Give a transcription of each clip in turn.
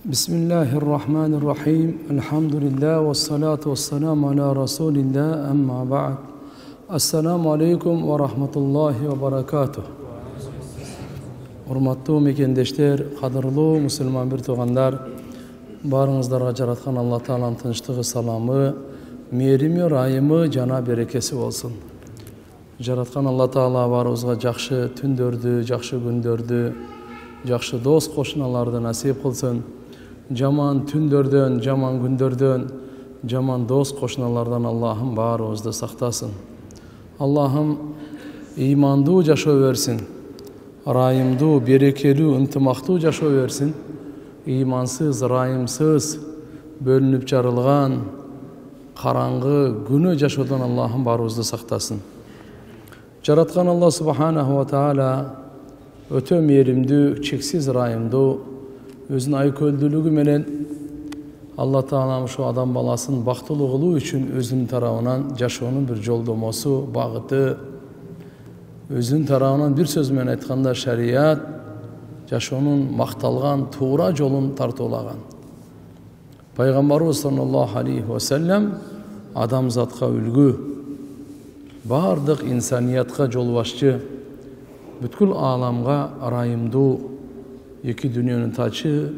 Bismillahirrahmanirrahim. Elhamdülillah ve salatu ve selamu ala Resulillah amma ba'd. Assalamu alaikum ve rahmatullahi ve barakatuh. Hurmatlı mekendeshler, qadırlı Müslüman bir tuğanlar, barыңыздарга жараткан Алла Тааланын тынчтыгы, саламы, мээрими, ырайымы, жана берекеси болсун. Жараткан Алла Таала барыбызга жакшы түндөрдү, жакшы күндөрдү, жакшы дос кошуналарды насип кылсын. Жаман түндөрдөн, жаман күндөрдөн, жаман дос кошуналардан Аллахым барыбызды сактасын. Аллахым ыймандуу жашоо берсин. Ырайымдуу, берекелүү, ынтымактуу жашоо берсин. Ыймансыз, ырайымсыз, бөлүнүп жарылган, караңгы, күнөө жашоодон Аллахым барыбызды сактасын. Жараткан Алла Субханаху ва Таала өтө мээримдүү, чексиз ырайымдуу, өзүнүн айкөлдүүлүгү менен Алла Таалам ушу адам баласын бактылуу кылуу үчүн өзүнүн тарабынан жашоонун бир жолдомосу, багыты, өзүнүн тарабынан бир сөз менен айтканда шарият жашоонун макталган туура жолун тартуулаган. Пайгамбарыбыз саллаллаху алейхи ва саллям адамзатка үлгү, бардык инсаниятка жол башчы, бүткүл ааламга ырайымдуу, эки дүйнөнүн тачы,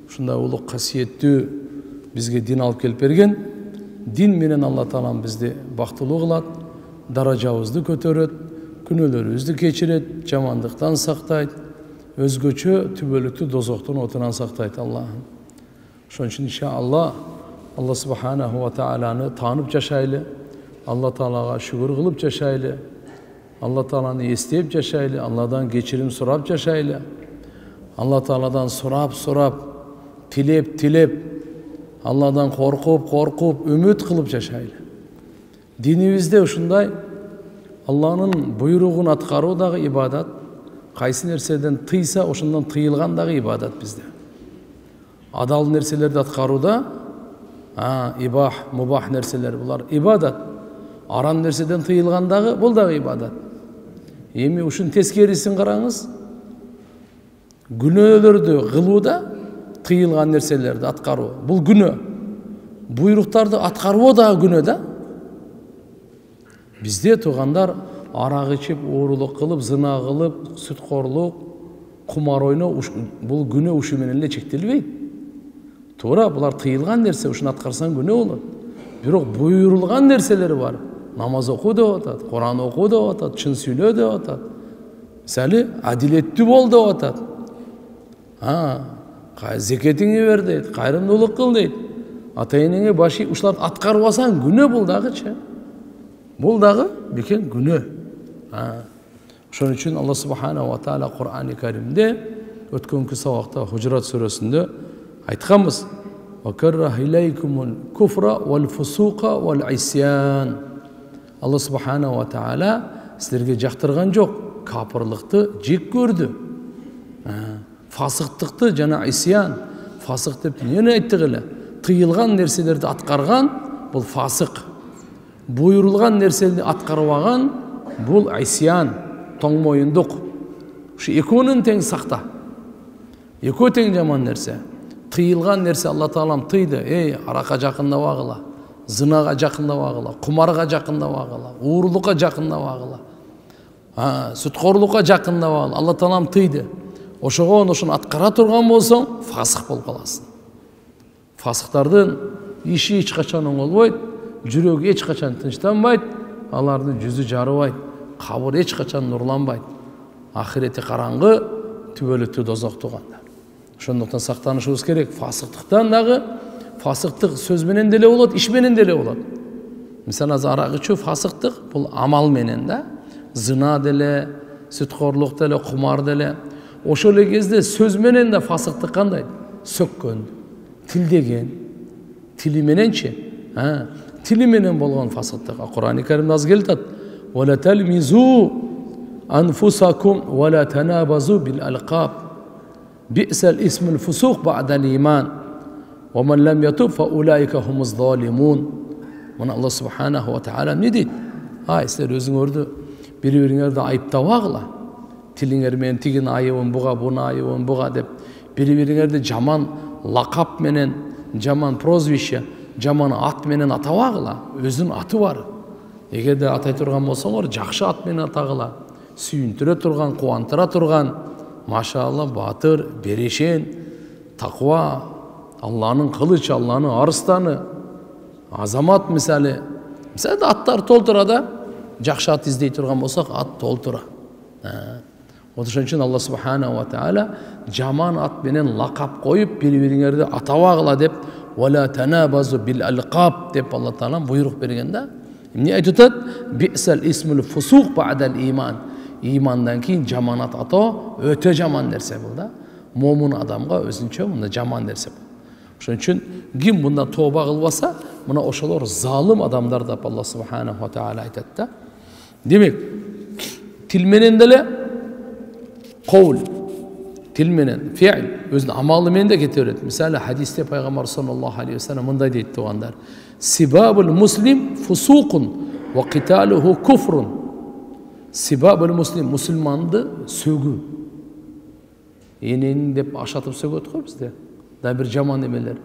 ушундай улук касиеттүү бизге дин алып келип берген. Дин менен Алла Таалам бизди бактылуу кылат, даражабызды көтөрөт, күнөөлөрүбүздү кечирет, жамандыктан сактайт, өзгөчө түбөлүктүү дозоктун отунан сактайт Аллахым. Ошон үчүн иншалла Алла Субханаху ва Тааланы таанып жашайлы, Алла Таалага шүгүр кылып жашайлы, Алла Тааланы эстеп жашайлы, Алладан кечирим сурап жашайлы. Алла Тааладан сурап, тилеп, Алладан коркуп, үмүт кылып жашайлы. Динибизде ушундай Алланын буйругун аткаруу дагы ибадат, кайсы нерседен тыйса, ошондон тыйылган дагы ибадат бизде. Адал нерселерди аткарууда, ибах, мубах нерселер булар ибадат. Арам нерседен тыйылган дагы бул дагы ибадат. Эми ушун тескерисин караңыз. Күнөөлөрдү кылууда тыйылган нерселерди аткаруу бул күнөө. Буйруктарды аткаруу дагы күнөө да. Бизде туугандар арак ичип, оорулук кылып, зына кылып, сүткорлук, кумар ойноо бул күнөө ушу менен эле чектелбейт. Туура, булар тыйылган нерсе, ушуну аткарсаң күнөө болот. Бирок буйрулган нерселер бар. Намаз окуу деп атат, Куран окуу деп атат, чын сүйлөө деп атат. Мисалы, адилеттүү бол деп атат. Зекетиңи бер дейт, кайрымдуулук кыл дейт. Ата-энеңе баш ийип, ушуларды аткарбасаң күнөө бул дагычы. Бул дагы бекен күнөө. Ошон үчүн Алла Субханаху ва Таала Кур'ан-ы Каримде өткөнкү сабакта Хужурат сүрөсүндө айтканбыз: "Ва карраха илейкумул куфра вал фусука вал исян." Алла Субханаху ва Таала силерге жактырган жок, капырлыкты жек көрдү. Фасыктыкты жана исян. Фасык деп эмне айттык эле? Тыйылган нерселерди аткарган бул фасык. Буйрулган нерселерди аткарбаган бул исян, тоң моюндук. Ушу экөөнүн тең сакта. Экөө тең жаман нерсе. Тыйылган нерсе Алла Таалам тыйды. Аракка жакындабагыла, зынага жакындабагыла, кумарга жакындабагыла, уурулукка жакындабагыла, сүткорлукка жакындабагыла. Алла Таалам тыйды. Ошого ошону аткара турган болсоң, фасык болуп каласың. Фасыктардын иши эч качан оңолбойт, жүрөгү эч качан тынчтанбайт, алардын жүзү жарыбайт, кабыр эч качан нурланбайт. Ахирети караңгы, түбөлүктүү дозок туганда. Ошондуктан сактанышыбыз керек. Фасыктыктан дагы, фасыктык сөз менен деле болот, иш менен деле болот. Мисалы, арак ичүү фасыктык, бул амал менен да. Зына деле, сүткорлук деле, кумар деле. Ошол эле кезде сөз менен да фасыктык кандай? Сөккөн, тилдеген, тили мененчи? Тили менен болгон фасыктык. Кур'ан-ы Каримде аз келет: "Ва ла талмизу анфусакум ва ла танабазу бил алqab. Би'сал исмул фусуq ба'дал иман. Ва ман лам ятуб фа улайка хумуз залимун." Мына Алла Субханаху ва Таала эмне дейт? Силер өзүңөрдү бири-бириңерди айыптабагыла. Тилиңер менен тигин айыбын буга, буну айыбын буга деп бири-бириңерди жаман лакап менен, жаман прозвище, жаман ат менен атабагыла. Өзүнүн аты бар. Эгерде атай турган болсоңор, жакшы ат менен атагыла. Сүйүндүрө турган, кубандыра турган, машалла, батыр, берешен, таква, Алланын кылыч, Алланын арыстаны, азамат мисалы. Мисалы аттар толтура да, жакшы ат издей турган болсок, ат толтура. Ошон үчүн Алла субханаху ва тааля жаман ат менен лакап коюп, бири-бириңерди атабагыла деп, "Вала танабазу бил алқаб" деп Алла таалам буйрук берген да. Эмне айтып атат? "Бисал исмул фусук ба'дал иман." Имандан кийин жаман ат атоо өтө жаман нерсе бул да. Момун адамга өзүнчө мындай жаман нерсе бул. Ошон үчүн ким мындан тооба кылбаса, мына ошолор залым адамдар деп Алла субханаху ва тааля айтат да. Демек, тил менен деле кол, тил менен, фи'л, өзүнүн амалы менен де кете берет. Мисалы хадисте пайгамбар саллаллаху алейхи ва саллям мындай дейт тугандар: "Сибабул муслим фусукун ва киталуху куфрун." Сибабул муслим, мусулманды сөгүү. Энени деп ашатып сөгөт го бизде. Да бир жаман эмелер.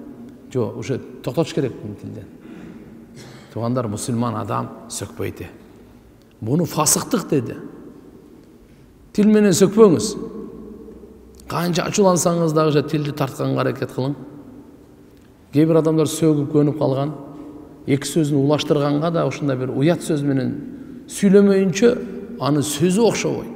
Жок, уже токтош керек бул тилден. Тугандар, мусулман адам сөкпөйт. Буну фасыктык деди. Тил менен сөкпөңүз. Канча ачуулансаңыз дагы тилди тартканга аракет кылың. Кээ бир адамдар сөгүп көнүп калган, эки сөзүн улаштырганга да ушундай бир уят сөз менен сүйлөмөйүнчө аны сөзү окшобойт.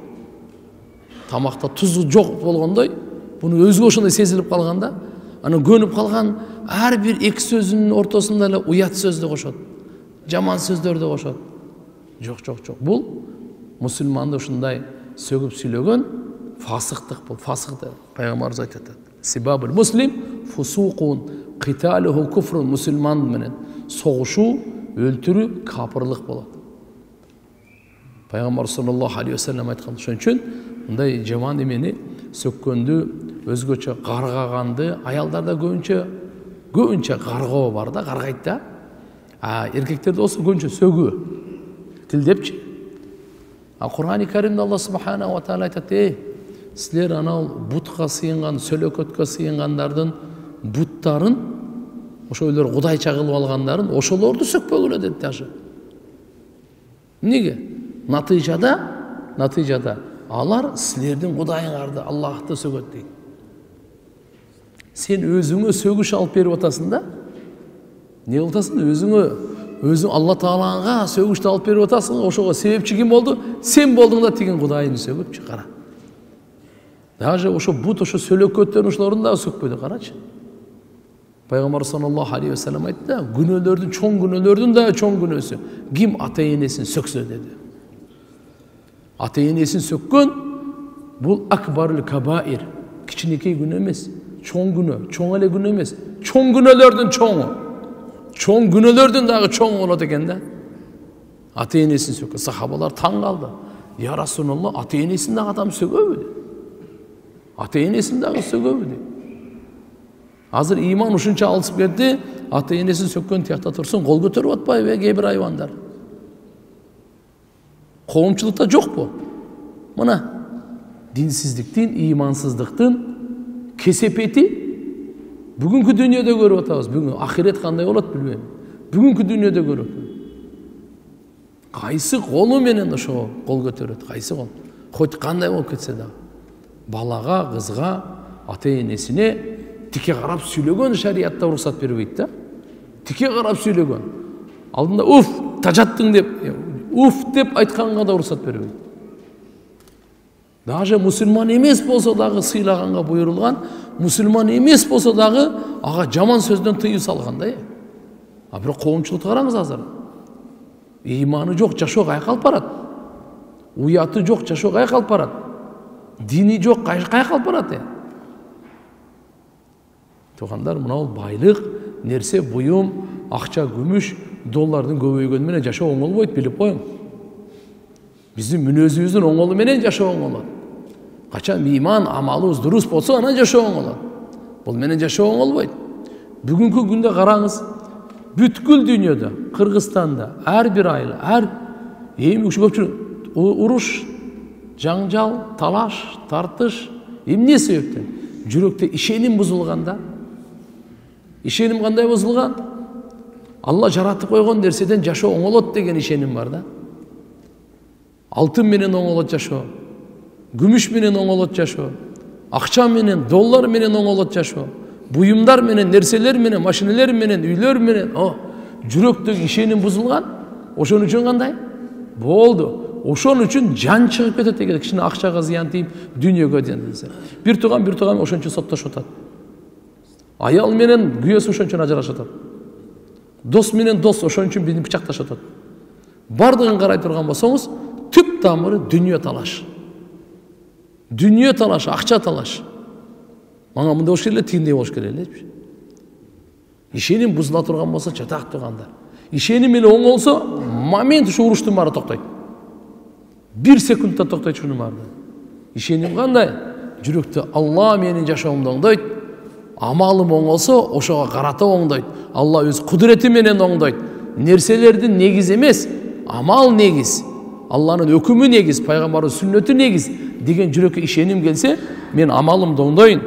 Тамакта тузу жок болгондой, буну өзгө ошондой сезилип калганда, аны көнүп калган ар бир эки сөзүнүн ортосунда эле уят сөздү кошот. Жаман сөздөрдү кошот. Жок. Бул мусулманды ушундай сөгүп сүйлөгөн фасыктык бул. Фасык деп пайгамбарыбыз айтат. Сибабул муслим фусукун киталуху куфрун. Мусулман менен согушу, өлтүрүү капырлык болот. Пайгамбар саллаллаху алейхи ва саллям айткан. Ошон үчүн мындай жаман эмени сөккөндү, өзгөчө каргаганды, аялдарда көбүнчө каргоо бар да, каргайт да. Эркектерде болсо көбүнчө сөгүү. Тилдепчи. Кур'ан-ы Каримде Алла субханаху ва тааля айтат: "Силер анал бутка сыйынган, сөлөкөткө сыйынгандардын буттарын, ошолор кудайча кылып алгандарын, ошолорду сөкпөгүлө" деп даже. Неге? Натыйжада алар силердин кудайыңарды, Аллахты сөгөт дейт. Сен өзүңө сөгүш алып берип атасың да. Не кыласың? Өзүң Алла Таалага сөгүштү алып берип атасың. Ошого себепчи ким болду? Сен болдуң да тиген кудайыңды сөгүпчү, кара. Даже ошо бут, ошо сөлөкөттөрдүн ошолорун да сөкпөдү, карачы. Пайгамбар саллаллаху алейхи ва саллям айтты да, күнөөлөрдүн, чоң күнөөлөрдүн да чоң күнөөсү ким ата-энесин сөксө деди. Ата-энесин сөккөн бул акбарул кабаир. Кичинекей күнөө эмес, чоң күнөө, чоң эле күнөө эмес, чоң күнөөлөрдүн чоңу. Чоң күнөөлөрдүн дагы чоң болот экен да. Ата-энесин сөккөн. Сахабалар таң калды. Я Расулалла, ата-энесин дагы адам сөгөбү? Ата-энесин дагы сөгөбү? Азыр иман ушунча алысып кетти, ата-энесин сөккөн тиякта турсун, кол көтөрүп атпайбы кээ бир айвандар? Коомчулукта жокпу? Мына динсиздиктин, имансыздыктын кесепети бүгүнкү дүйнөдө көрүп атабыз. Бүгүн ахирет кандай болот билбейм. Бүгүнкү дүйнөдө көрүп. Кайсы колу менен ошо кол көтөрөт? Кайсы кол? Хоть кандай болуп кетсе да. Балага, кызга, ата-энесине тике карап сүйлөгөн шариятта уруксат бербейт да. Тике карап сүйлөгөн. Алдында уф, тажаттың деп, уф деп айтканга да уруксат бербейт. Даже мусулман эмес болсо дагы сыйлаганга буйрулган, мусулман эмес болсо дагы ага жаман сөздөн тыюу салган да. Бирок коомчулукта караңыз азыр. Иманы жок, жашоо кайкалып барат. Уяты жок, жашоо кайкалып барат. Дини жок, кайкалып барат. Тугандар, мына байлык, нерсе, буюм, акча, күмүш, доллардын көбөйгөнү менен жашоо оңолбойт, билип коюң. Биздин мүнөзүбүздүн оңолу менен жашоо оңолот. Качан иман, амалыбыз дурус болсо, анан жашоо оңолот. Бул менен жашоо оңолбойт. Бүгүнкү күндө караңыз, бүткүл дүйнөдө, Кыргызстанда, ар бир айыл, эми көпчүлүк уруш, жаңжал, талаш, тартыш, эмне себептен? Жүрөктө ишеним бузулганда, Ишеним кандай бузулган? Алла жаратып койгон нерседен жашоо оңолот деген ишеним бар да. Алтын менен оңолот жашоо, күмүш менен оңолот жашоо, акча менен, доллар менен оңолот жашоо, буюмдар менен, нерселер менен, машинелер менен, үйлөр менен, жүрөктөгү ишеним бузулган. Ошон үчүн кандай? Болду. Ошон үчүн жан чыгып кетет деген, кичине акчага зыян тийип, дүйнөгө зыян тийсе. Бир тууган ошон үчүн соттошуп атат. Аял менен күйөөсү ошон үчүн ажырашып атат. Дос менен дос ошон үчүн бирин бычакташып атат. Бардыгын карай турган болсоңуз, түп тамыры дүйнө талаш. Дүйнө талаш, акча талаш. Мага мындай болуш керек эле, тигиндей болуш керек эле. Ишеним бузула турган болсо, жатак тургандар. Ишеним эле оңолсо, момент ушу уруштун баары токтойт. 1 секундта токтойт ушунун баары. Ишеним кандай? Жүрөктө Алла менин жашоомду оңдойт. Амалым оңолсо, ошого карата оңдойт. Алла өз кудурети менен оңдойт. Нерселердин негизи эмес, амал негиз. Алланын өкүмү негиз, пайгамбардын сүннөтү негиз деген жүрөккө ишеним келсе, мен амалымды оңдойн.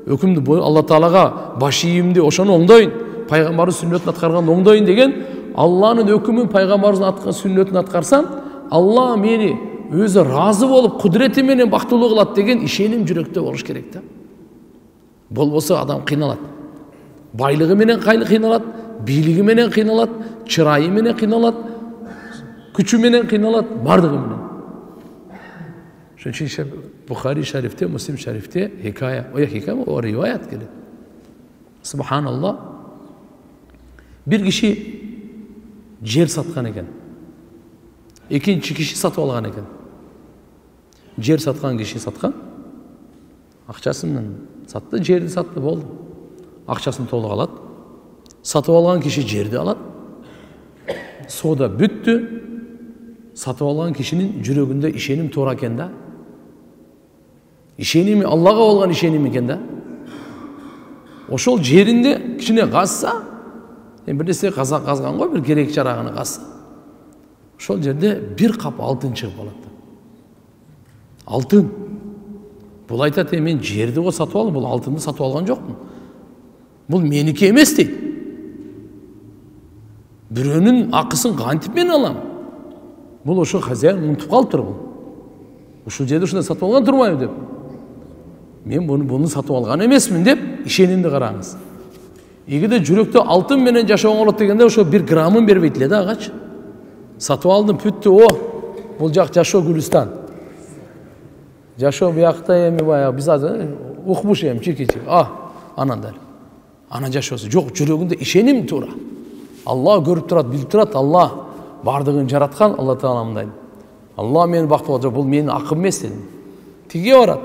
Өкүмдү Алла Таалага баш ийимди ошону оңдойн. Пайгамбардын сүннөтүн аткарганды оңдойн деген, Алланын өкүмүн, пайгамбардын сүннөтүн аткарсам, Алла мени өзү разы болуп, кудурети менен бактылуу кылат деген ишеним жүрөктө болуш керек да. Болбосо адам кыйналат. Байлыгы менен кыйналат, бийлиги менен кыйналат, чырайы менен кыйналат, күчү менен кыйналат, бардыгы менен. Ошон үчүн Бухари шарифте, Муслим шарифте хикая, о риваят келет. Субханаллах. Бир киши жер саткан экен. Экинчи киши сатып алган экен. Жер саткан киши саткан. Акчасы менен сатты, жерди сатты, болду. Акчасын толук алат. Сатып алган киши жерди алат. Соода бүттү. Сатып алган кишинин жүрөгүндө ишеним туура экен да. Ишеними Аллага болгон ишеним экен да. Ошол жеринде кичине казса, бир нерсе казган го, бир керек жараганы казса. Ошол жерде бир кап алтын чыгып калат. Алтын. Бул айтат, мен жерди го сатып алдым, бул алтынды сатып алган жокмун. Бул меники эмес дейт. Бирөөнүн акысын кантип мен алам? Бул ошо хозяин унутуп калыптыр бул. Ушул жерди ушундай сатып алган турбайбы деп. Мен буну сатып алган эмесмин деп ишенимди караңыз. Эгерде жүрөктө алтын менен жашоо оңолот дегенде ошо 1 граммын бербейт эле да агачы. Сатып алдым, бүттү, бул жак жашоо Гүлүстан. Жашоо буякта эми баягы биз азыр укмуш эми чиркичи. Анандай. Анан жашоосу жок, жүрөгүндө ишеним туура. Алла көрүп турат, билип турат, Алла бардыгын жараткан, Алла Таала мындай. Алла мени бактылуу кылат, бул менин акым эмес дедим. Тиге барат.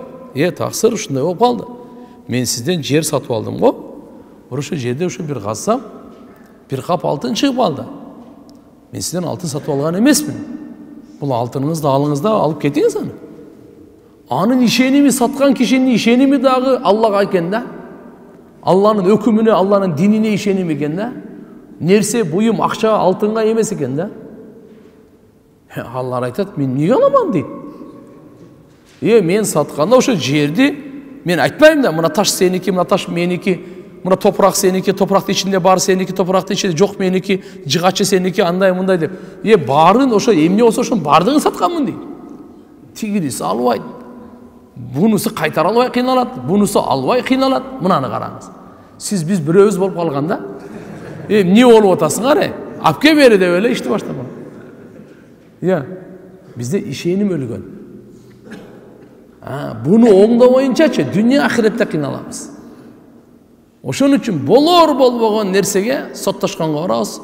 Таксыр ушундай болуп калды. Мен сизден жер сатып алдым го. Ошо жерде ошо бир казсам, бир кап алтын чыгып алды. Мен сизден алтын сатып алган эмесмин. Бул алтыныңызды алыңыз да алып кетиңиз аны. Анын ишеними, саткан кишинин ишеними дагы Аллага экен да. Алланын өкүмүнө, Алланын динине ишеним экен да. Нерсе, буюм, акча, алтынга эмес экен да. Алла айтат, мен эмнеге аламан дейт. Мен сатканда ошо жерди мен айтпайм да, мына таш сеники, мына таш меники, мына топурак сеники, топурактын ичинде бар сеники, топурактын ичинде жок меники, жыгачы сеники, андай мындай деп. Баарын ошо эмне болсо ошонун бардыгын сатканмын дейт. Тигириси албайт. Бунусу кайтара албай кыйналат, бунусу албай кыйналат. Мынаны караңыз. Сиз биз бирөөбүз болуп калганда, эмне болуп атасыңар? Апке бери деп эле ишти баштаган. Бизде ишеним өлгөн. Буну оңдобойнчачы дүйнө ахиретте кыйналабыз. Ошон үчүн болор болбогон нерсеге соттошконго барабыз,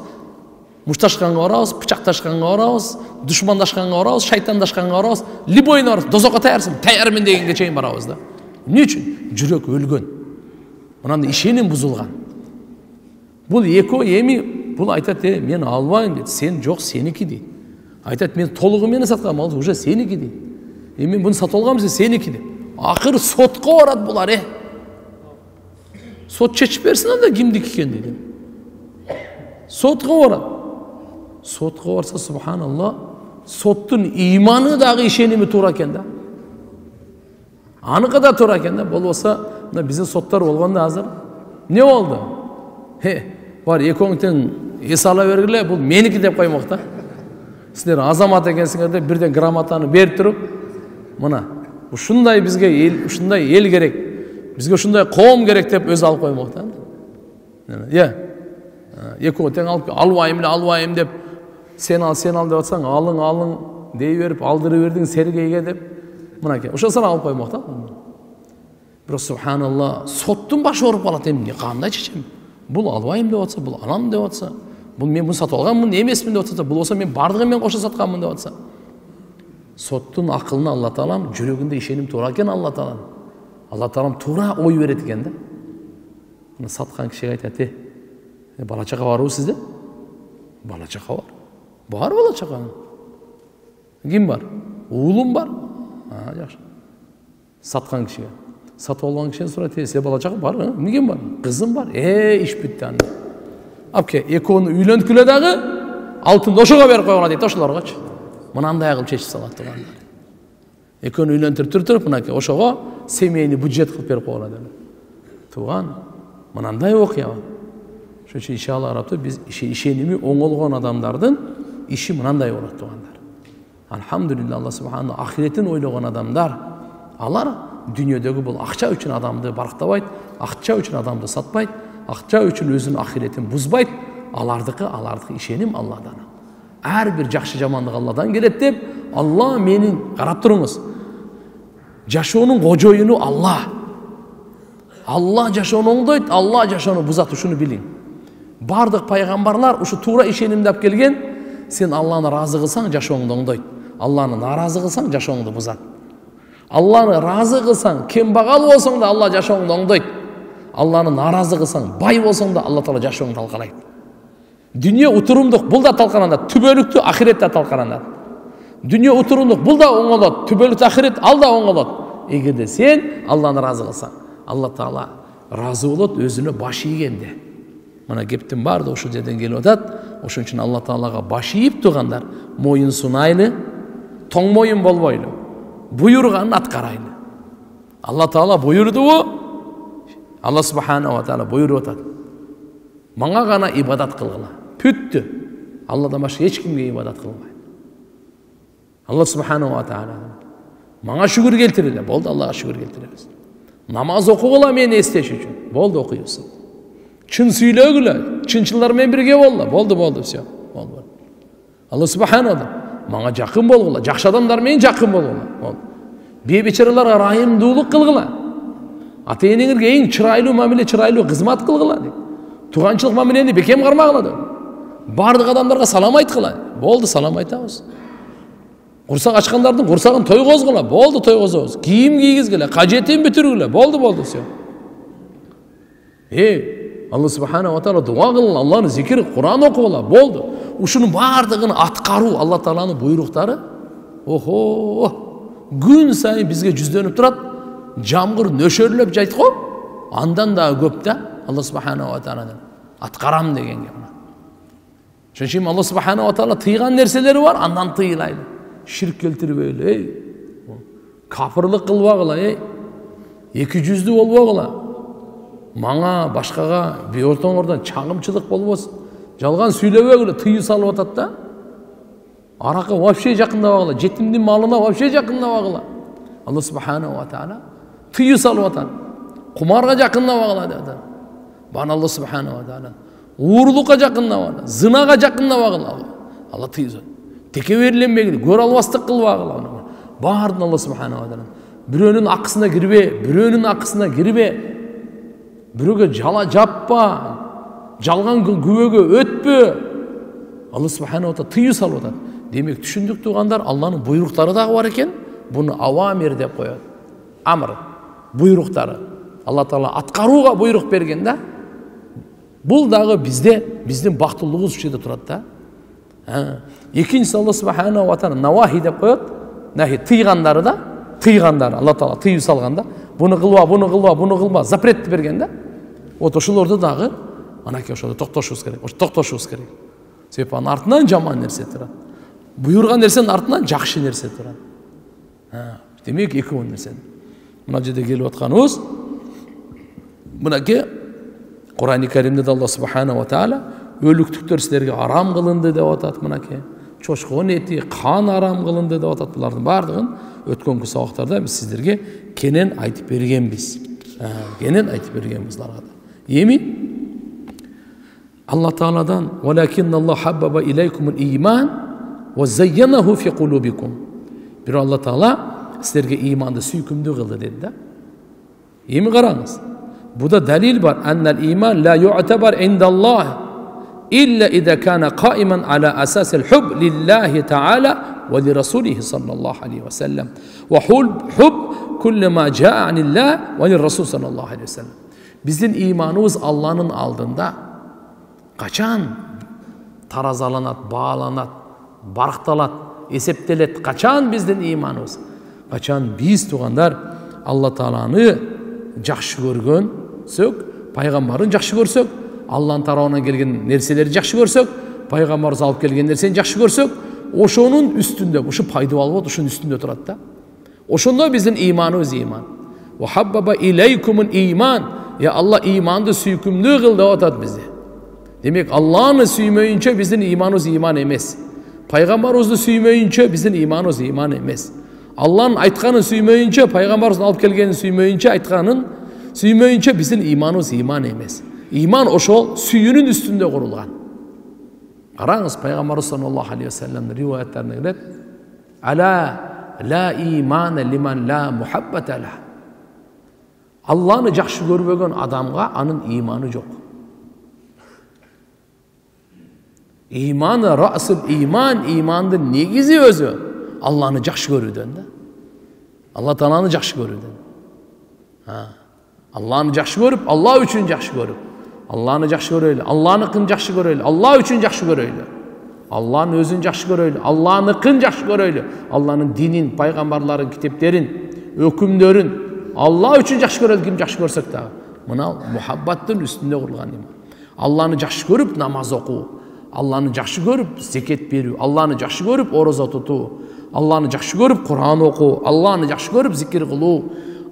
мушташканга барабыз, пычакташканга барабыз, душмандашканга барабыз, шайтандашканга барабыз, либойна барабыз, дозокко таярсың, таярмын дегенге чейин барабыз да. Эмне үчүн? Жүрөк өлгөн. Мынандай ишеним бузулган. Бул эми бул айтат, мен албайм дейт. Сен жок, сеники дейт. Айтат, мен толугу менен саткам, ал уже сеники дейт. Мен буну сатып алгам, сеники дейт. Акыры сотко барат булар, Сот чечип берсин анда кимдики экен дейт. Сотко барат. Сотко барса, субханалла, соттун иманы дагы ишеними туура экен да. Аныкы да туура экен да. Болбосо, мына биздин соттор болгондо азыр эмне болду? бар экөөң тең эс ала бергиле, бул меники деп коймок да. Силер азамат экенсиңер деп бирден грамотаны берип туруп, мына ушундай бизге эл, ушундай эл керек, бизге ушундай коом керек деп өзү алып коймок да. Экөө тең албайм деп сен ал деп атсаң, алың дей берип, алдырып бердиң Сергейге деп, мынакей ошосун алып коймок да. Бирок субханалла, соттун башы ооруп калат, эмне кандай чечем? Бул албайм деп атса, бул алам деп атса, бул мен муну сатып алганмын, эмесмин деп атса, бул болсо мен бардыгын мен кошо сатканмын деп атса. Соттун акылына Алла Таалам жүрөгүндө ишеним туура экен Алла Таалам. Алла Таалам туура ой берет экен да. Мына саткан кишиге айтат, бала чака барбы сизде? Бала чака бар. Бар бала чака. Ким бар? Уулум бар. Жакшы. Саткан кишиге. Сатып алган кишиден сурайт, сен бала чака бар, эмне бар? Кызым бар. Иш бүттү анда. Апке, экөөнү үйлөнткүлө дагы алтынды ошого берип койгула дейт, ошолоргочу. Мынандай кылып чечип салат тугандар. Экөөнү үйлөнтүрүп туруп, мынакей ошого семейный бюджет кылып берип койгула дейт. Туган, мынандай окуя бар. Ошон үчүн иншалла Раббы биз ишеними оңолгон адамдардын иши мынандай болот тугандар. Алхамдулилла, Алла субхана ахиретин ойлогон адамдар, алар дүниедегі бұл ақша үшін адамды барықтабайды, ақша үшін адамды сатпайды, ақша үшін өзінің ахиретін бұзбайды, алардықы ишеним Алладан. Әрбір жақсы жамандық Алладан келет деп, Алла менің қарап тұрыңыз. Жашоонун кожоюну Алла. Алла жашоону оңдойт, Алла жашоону бузат, ушуну билиң. Бардык пайгамбарлар ушу туура ишенимди алып келген. Сен Алланы разы кылсаң, жашооңду оңдойт. Алланы наразы кылсаң, жашооңду бузат. Алланы разы кылсаң, кембагал болсоң да Алла жашооңду оңдойт. Алланы наразы кылсаң, бай болсоң да Алла Таала жашооңду талкалайт. Дүние утурумдук, бул да талкаланат, түбөлүктүү ахирет да талкаланат. Дүние утурумдук, бул да оңолот, түбөлүктүү ахирет ал да оңолот. Эгерде сен Алланы разы кылсаң, Алла Таала разы болот өзүнө баш ийгенде. Мына кептин баары ошол жерден келип атат. Ошон үчүн Алла Таалага баш ийип тургандар моюн сунайлы, тоң моюн болбойлу, буйруганын аткарайлы. Алла Таала буйрдубу? Алла субхана ва таала буйруп атат. Мага гана ибадат кылгыла. Бүттү. Алладан башка эч кимге ибадат кылбайт. Алла субхана ва таала мага шүгүр келтириле. Болду, Аллага шүгүр келтиребиз. Намаз окугула мени эстеш үчүн. Болду, окуйбуз. Чын сүйлөгүлө, чынчылар менен бирге болду. Болду, все. Болду. Алла субхана ва таала мага жакын болгула, жакшы адамдар менен жакын болгула. Болду. Бейбечараларга райымдуулук кылгыла. Ата-энеңерге эң чырайлуу мамиле, чырайлуу кызмат кылгыла. Туганчылык мамилени бекем кармагыла деп. Бардык адамдарга салам айткыла. Болду, салам айтабыз. Курсак ачкандардын курсагын тойгозгула. Болду, тойгозобуз. Кийим кийгизгиле, кажетин бүтүргүле. Болду, все. Алла субхана ва таала дуа кылгыла, Алланы зикир, Куран окугула. Болду. Ушунун бардыгын аткаруу Алла Тааланын буйруктары. Күн сайын бизге жүздөнүп турат. Жамгыр нөшөрлөп жайт го. Андан да көп да Алла субхана ва тааладан аткарам дегенге. Ошон үчүн Алла субхана ва таала тыйган нерселери бар, андан тыйлайлы. Ширк келтирбейле, кафырлык кылбагыла, эки жүздүү болбогула. Мага башкага биортоңордон чагымчылык болбосун. Жалган сүйлөбөгүлө, тыйы салып атат да. Аракка вообще жакындабагыла, жетимдин малына вообще жакындабагыла. Алла субхана ва таала тыйы салып атат. Кумарга жакындабагыла деп атат. Бана Алла субхана ва таала уурлукка жакындабагыла, зынага жакындабагыла. Алла тыйы салат. Текеберленбегиле, көр албастык кылбагыла. Баардын Алла субхана ва таала. Бирөөнүн акысына кирбе, бирөөгө жала жаппа, жалган күбөгө өтпө. Алла субхана ва таала тыйы салып атат. Демек түшүндүк тугандар, Алланын буйруктары дагы бар экен. Буну авамир деп коет. Амр, буйруктары. Алла Таала аткарууга буйрук берген да. Бул дагы биздин бактылыгыбыз ушул жерде турат да. Экинчиси Алла субхана ва таала навахи деп коет. Нахи тыйгандары да, тыйгандары Алла Таала тыйып салганда, буну кылба, запретти берген да. Вот ошолорду дагы анакей ошодо токтошубуз керек. Себеби анын артынан жаман нерсе турат. Буйрган нерсенин артынан жакшы нерсе турат. Демек экөө нерсе. Мына жерде келип атканыбыз мынакей Kur'an-ı Kerim'de de Allah subhanahu wa ta'ala өлүктүктөр силерге арам кылынды деп атат. Мынакей чочкон эти, кан арам кылынды деп атат. Булардын бардыгын өткөнкү сабактарда биз сиздерге кенен айтып бергенбиз. Кенен айтып бергенбиз буларга да. Эми Allah Teala'dan وَلَكِنَّ اللّٰهَ حَبَّبَ إِلَيْكُمُ الْإِيمَانِ وَزَيَّنَهُ فِي قُلُوبِكُمْ. Bir Allah Teala sizlerge imandı süykümdü kıldı dedi de. İyi mi karanız? Bu da delil var. Ennel iman la yu'tebar indallah illa idha kana qaiman ala asasil hub lillahi ta'ala ve li rasulihi sallallahu aleyhi ve sellem. Ve hub kullu ma ja'a anillah ve li rasul sallallahu aleyhi ve sellem. Bizim imanımız Allah'ın aldığında kaçan tarazalanat, bağlanat, barqtalat, eseptelet. Kaçan bizden imanımız? Kaçan biz tuğanlar Allah Teala'nı жақсы көргөнсөк, пайгамбарын жақсы көрсөк, Allah'ın tarafından gelgen nerseleri жақсы көрсөк, пайгамбарыбыз алып келген нерсени жақсы көрсөк, ошонун үстүндө, ушу пайда алып, ошонун үстүндө турат да. Ошондо биздин иманыбыз иман. Ва хаббаба илейкумул иман. Ya Allah imanды сүйкүмдүү кыл деп атат бизди. Демек, Allah'ны сүймөйүнчө биздин иманыбыз иман эмес. Пайгамбарыбызды сүймөйүнчө биздин иманыбыз иман эмес. Allah'ın aytkanын süymeyince, Peygamberimizin alıp gelgenini süymeyince, aytkanın süymeyince bizim imanımız iman emez. İman oşol süyünün üstünde kurulgan. Qarаңыз, Peygamberimiz sallallahu aleyhi ve sellem'in rivayetlerine göre Ala la imane liman la muhabbete lah. Allah'ını жақсы görmegen adamga anın imanı yok. İmanı ra'sıl iman, imanın negizi özü. Allah'ını жақсы görüdün de. Allah Teala'nı жақсы görüdün. Allah'ını жақсы görüp, Allah üçün жақсы görüp. Allah'ını жақсы göreyle, Allah'nınkın жақсы göreyle, Allah üçün жақсы göreyle. Allah'ın özün жақсы göreyle, Allah'nınkın жақсы göreyle. Allah'ın dinin, paygambarların, kitaplerin, hükümlerin, Allah üçün жақсы göreyle kim жақсы görsek de. Mına muhabbattın üstünde kurulgan iman. Allah'ını жақсы görüp namaz oku. Allah'ını жақсы görüp zeket берүү, Allah'ını жақсы görüp oroza tutu. Allah'ını жақсы görüp Kur'an oku, Allah'ını жақсы görüp zikir kılu,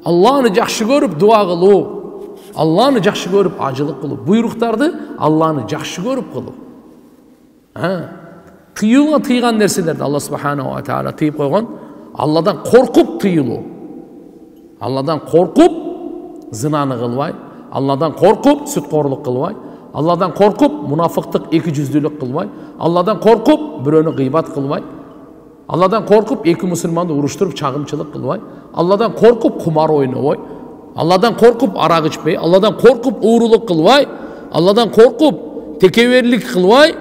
Allah'ını жақсы görüp dua kılu, Allah'ını жақсы görüp acılık kılu. Buyruqtardı Allah'ını жақсы görüp kılu. Tıyılga tıygan nerselerde Allah subhanahu wa ta'ala tıyıp koygan, Allah'dan korkup tıyılu. Allah'dan korkup zınanı kılvay, Allah'dan korkup sütkorluk kılvay, Allah'dan korkup münafıklık, ikiyüzlülük kılvay, Allah'dan korkup biröөнө gıybat kılvay, Allah'dan korkup iki Müslümanı uruşturup çağımçılık kılvay, Allah'dan korkup kumar oynavay, Allah'dan korkup arak içpey, Allah'dan korkup uğurluk kılvay, Allah'dan korkup tekeverlik kılvay,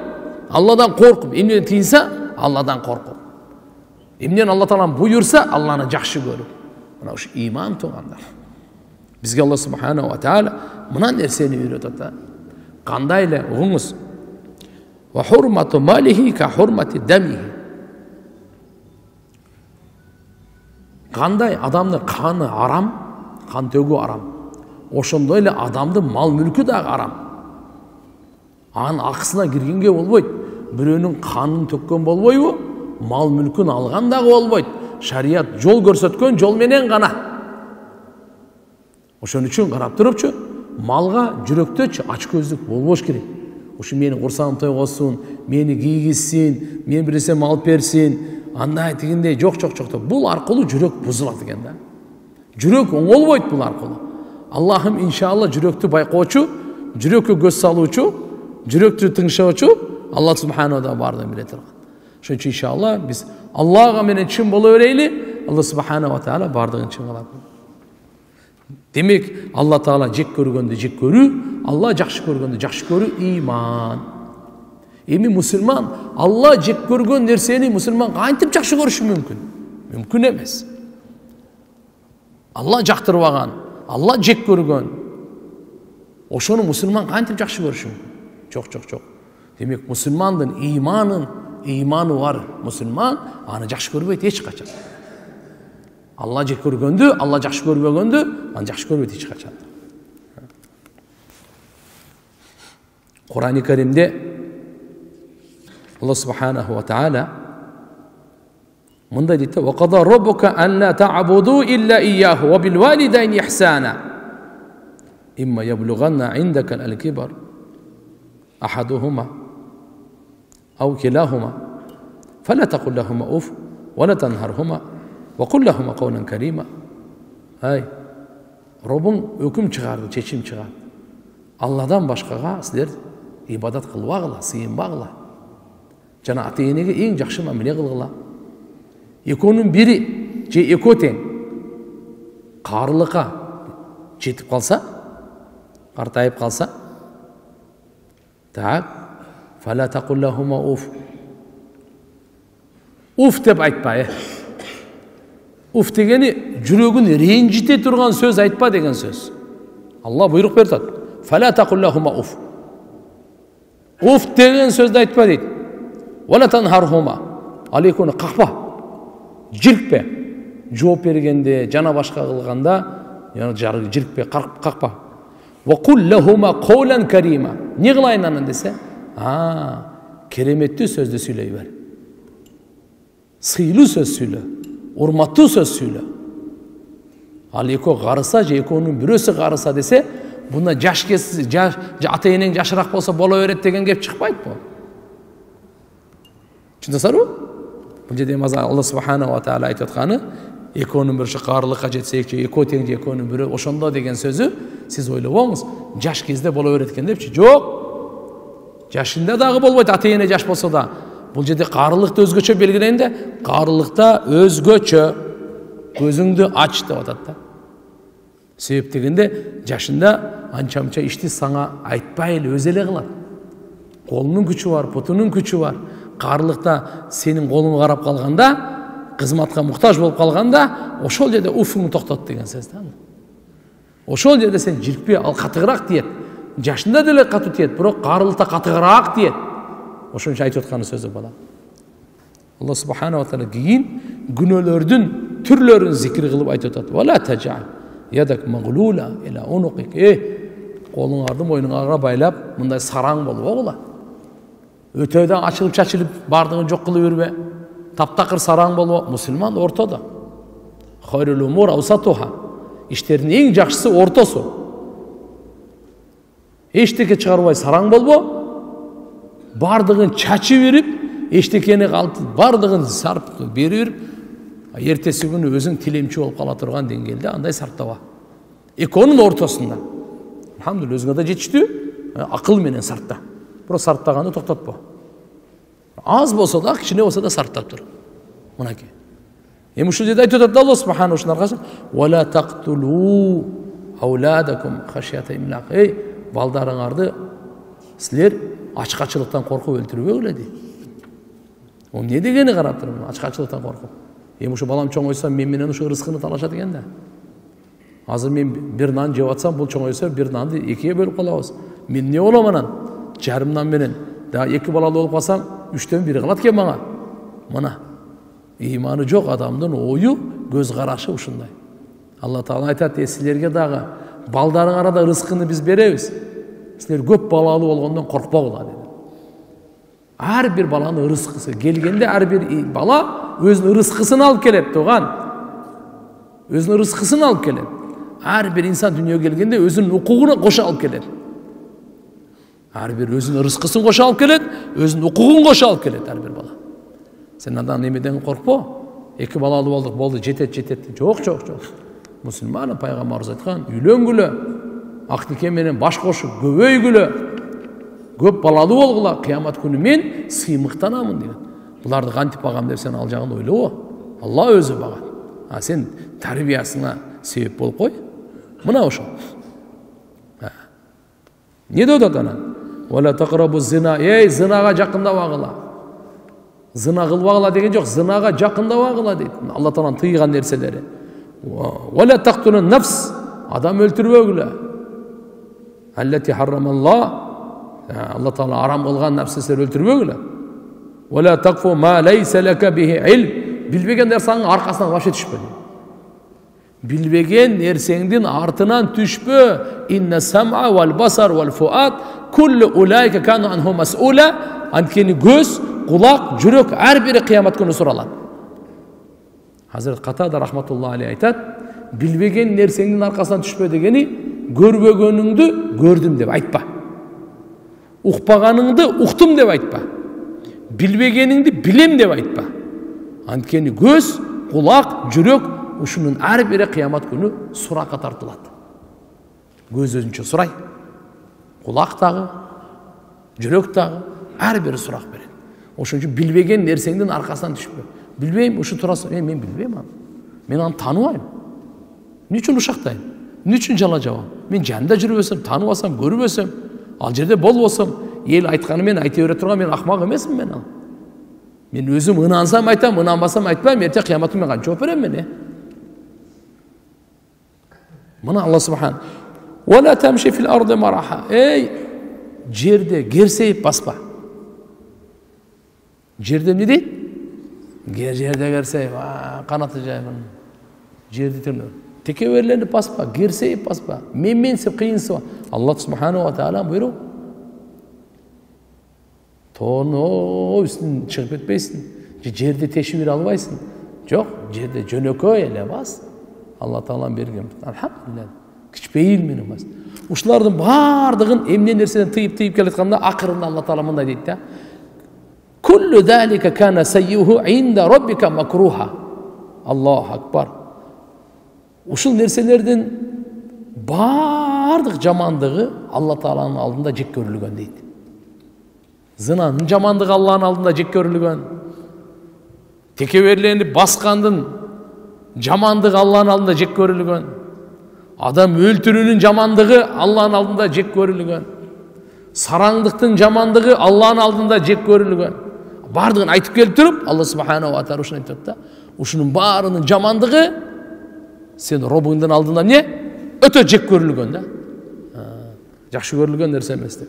Allah'dan korkup emniyet tiyinse Allah'dan korkup. Emniyet Allah Teala buyursa Allah'ını жақсы görüp. Buna şu iman tuğanlar. Bizge Allah subhanahu wa ta'ala buna nerseni öğretet da. Qandayla oğunuz. Ve hurmatu malihi ka hurmati demihi. Qanday adamın kanı aram, kan tögü aram. Oşondayla adamdı mal mülkü de aram. Anın akısına girgenge olboyt. Biröөнүн kanını tökkön bolboybu, mal mülkün algan da olboyt. Şariat yol görsetken yol menen gana. Oşon üçün qarap turupçu, malga жүрөктөчү aç gözlük bolboş керек. Oşu meni kursağım toygosun, meni giygizsin, men birsem alıp bersin, anday tigindey жок. Bul arqılı жүрөк buzulат eкен da. Жүрөк оңолбойт bul arqılı. Allah'ım inşallah жүрөктү байкоочу, жүрөккө көз салуучу, жүрөктү тыңшоочу Allah subhanahu da bardığını bile turgan. Şoň üçün inşallah biz Allah'a menen çyn bola bereyli, Allah subhanahu wa ta'ala bardığını çyn kılap. Demek Allah Teala jek көргөндү jek көрүү, Allah жақсы көргөндү жақсы көрүү iman. Эми musulman Allah jek көргөн nersени musulman кантип жақсы көрүшү мүмкүн? Мүмкүн эмес. Allah жактырбаган, Allah jek көргөн. Ошону musulman кантип жақсы көрүшү мүмкүн? Жок. Demek musulmandын imanı var. Musulman аны жақсы көрбөйт эч качан. Allah jek көргөндү, Allah жақсы көрбөгөндү, аны жақсы көрбөйт эч качан. Kur'an-ı Kerim'de Allah subhanahu wa ta'ala mında deydi: "Ve qada rabbuka an la ta'budu illa iyyahu ve bil validayni ihsana." имма яблуганна индакал аль-кибар ахадухума ау килахума фала тақул лахума уф вала танхархума ва қул лахума қаулан карима. Ай, Робың өкім шығарды, шешім шығарды. Алладан башқаға сіздер ибадат қылбағыла, сыйынбағыла. Жана ата-енеге ең жақсы мамиле қылғыла. Екінің бірі же екі тең қарылыққа жетіп қалса, қартайып қалса, так, фала тақул лахума уф. Уф деп айтпа, Уф дегені жүрегін ренжіте тұрған сөз айтпа деген сөз. Алла бұйрық берді. Фала тақул лахума уф. Уф деген сөзді айтпа дейді. Вала танхархума. Ал екеуіне қақпа, жирікпе. Жооп бергенде, жана башқа қылғанда, жирікпе, қақпа. Ва қул лахума қаулан карима. Не қылайын анан десе? Кереметті сөзді сөйлей бер. Сыйлы сөз сөйле. Урматтуу сөз сөйлө. Ал экөө карыса же экөөнүн бирөөсү карыса десе, буна жаш кес, ата-энең жашыраак болсо боло берет деген кеп чыкпайт бу. Түшүнөсүңөрбү? Бул жерде Алла субханаху ва таала айтып атканы, экөөнүн бирөөсү карылыкка жетсек же экөө тең же экөөнүн бирөө ошондо деген сөзү сиз ойлобоңуз, жаш кезде боло берет экен депчи. Жок. Жашында дагы болбойт, ата-эне жаш болсо да. Бұл жерде қарылықты өзгөчө белгілейінде, қарылықта өзгөчө көзіңді ач деп атады. Себеп дегенде жашында анча-мынча ишти саңа айтпайлы өз эле кылат. Колунун күчү бар, путунун күчү бар. Қарылықта сенин колуң карап калганда, кызматка муктаж болуп калганда, ошол жерде уфуңду токтот деген сөз да. Ошол жерде сен жирикпе, ал катыгыраак тиет. Жашында деле катуу тиет, бирок қарылыкта катыгыраак тиет. Ошончо айтып аткан сөзү бала. Алла субханаху ва таала кийин күнөөлөрдүн түрлөрүн зикир кылып айтып атат. Вала тажа ядак маглула ила унуқик. Колуңарды мойнуңарга байлап, мындай сараң болбогула. Өтөдөн ачылып чачылып бардыгын жок кылып жүрбө. Таптакыр сараң болбо. Мусулман ортодо. Хайрул умур аусатуха. Иштердин эң жакшысы ортосу. Эчтеке чыгарбай сараң болбо. Бардығын чачы беріп, ештекені қалтып, бардығын сарп беріп, ертесі күні өзің тілемші болып қала тұрған деңгейде андай сарптаба. Екөнің ортасында. Алхамдулилlah, өзіңе да жетішті, ақыл менен сартта. Бұры сарттағанды тоқтатпа. Аз болса да, кішіне болса да сарттап тұр. Мұнаке. Ушул жерде айтып атат Алла субханаху ва таала: "Вала тактулу ауладакум хашията имлак." Балдарыңарды силер ачкачылыктан коркуп өлтүрбөгүлө дейт. Ол не дегени карап турмун, ачкачылыктан коркуп. Ушу балам чоңойсо мен менен ушу рызкыны талашат экен да. Азыр мен бир нан жеп атсам, бул чоңойсо бир нанды экиге бөлүп калабыз. Мен не болом анан? Жарым нан менен. Да эки балалуу болуп калсам, 3төн 1 калат экен мага. Мына иманы жок адамдын ою, көз карашы ушундай. Алла Таала айтат: "Силерге дагы балдарыңарга да рызкыны биз беребиз. Силер көп балалуу болгондон коркпогула" dedi. Ар бир баланын рызкысы келгенде, ар бир бала өзүнүн рызкысын алып келет, туган. Өзүнүн рызкысын алып келет. Ар бир инсан дүйнөгө келгенде өзүнүн укугуна кошо алып келет. Ар бир өзүнүн рызкысын кошо алып келет, өзүнүн укугун кошо алып келет ар бир бала. Сен андан немеден коркпо. Эки балалуу болдук, болду, жетет. Жок. Мусулман пайгамбарыбыз айткан: "Үйлөнгүлө, ак нике менен баш кошуп, көбөйгүлө, көп балалуу болгула, кыямат күнү мен сыймыктанамын" деген. Буларды кантип багам деп сен ал жагын ойлобо. Алла өзү багат. А сен тарбиясына себеп болуп кой. Мына ошо. Не деп атат анан? "Вала тaqrabu zina", зинага жакындабагыла. Зина кылбагыла деген жок, зинага жакындабагыла дейт. Алла Тааланын тыйган нерселери. "Вала taqtulun nafs", адам өлтүрбөгүлө. "Аллати харрамаллах", Алла Таала арам кылган нерселерди өлтүрбөгүлө. "Вала taqfu ma laysa laka bihi ilm", билбеген нерсеңдин аркасынан баш түшпө. Билбеген нерсеңдин артынан түшпө. "Инна сам'a wal basar wal fuad kullu ulaika kanu anhu mas'ula", анткени көз, кулак, жүрөк ар бири кыямат күнү суралат. Hazret Qatada rahmatullah aleyh aytat: "Билбеген нерсеңдин аркасынан түшпө" дегени, görбөгөнүңдү көрдүм деп айтпа. Укпаганыңды уктум деп айтпа. Билбегениңди билем деп айтпа. Анткени көз, кулак, жүрөк ушунун ар бири кыямат күнү суракка тартылат. Көз өзүнчө сурай, кулак дагы, жүрөк дагы ар бири сурак берет. Ошон үчүн билбеген нерсеңдин аркасынан түшпө. Билбейм, ушу турасы, мен билбейм аны. Мен аны тааныбайм. Эмне үчүн ушактайм? Эмне үчүн жала жабам? Мен жанында жүрбөсөм, тааныбасам, көрбөсөм, ал жерде болбосом, эл айтканы мен айта бере турган мен акмак эмесмин мен ал. Мен өзүм ынансам айтам, ынанбасам айтпайм, эртең кыяматта мен кантип жооп берем мен? Мына Алла субхан. Вала тамши фил арди мараха. Эй, жерде герсейип баспа. Жерде эмне дейт? Жерде герсейип, канаты жайып. Жерде тирнеп. Текеберленип баспа, герсейип баспа. Менменсип, кыйынсып. Алла субханаху ва таала буйрук. Тоонун үстүнөн чыгып кетпейсиң. Жерде тешип бере албайсың. Жок, жерде жөнөкөй эле бас. Алла таалам берген. Алхамдулилlah. Кичпейил менен бас. Ушулардын бардыгын эмне нерседен тыйып келатканда акырында Алла таала мындай дейт да. Kullu zalika kana sayyuhu inda rabbika makruha. Allahu akbar. Ушул нерселердин бардык жамандыгы Алла тааланын алдында жек көрүлгөн дейт. Зынанын жамандыгы Алланын алдында жек көрүлгөн. Текеберленип баскандын жамандыгы Алланын алдында жек көрүлгөн. Адам өлтүрүүнүн жамандыгы Алланын алдында жек көрүлгөн. Сараңдыктын жамандыгы Алланын алдында жек көрүлгөн. Бардыгын айтып келип туруп, Алла субханаху ва таала ушуну айтып да. Ушунун баарынын жамандыгы сен Робуңдун алдында эмне? Өтө жек көрүлгөн да. Жакшы көрүлгөн нерсе эмес деп.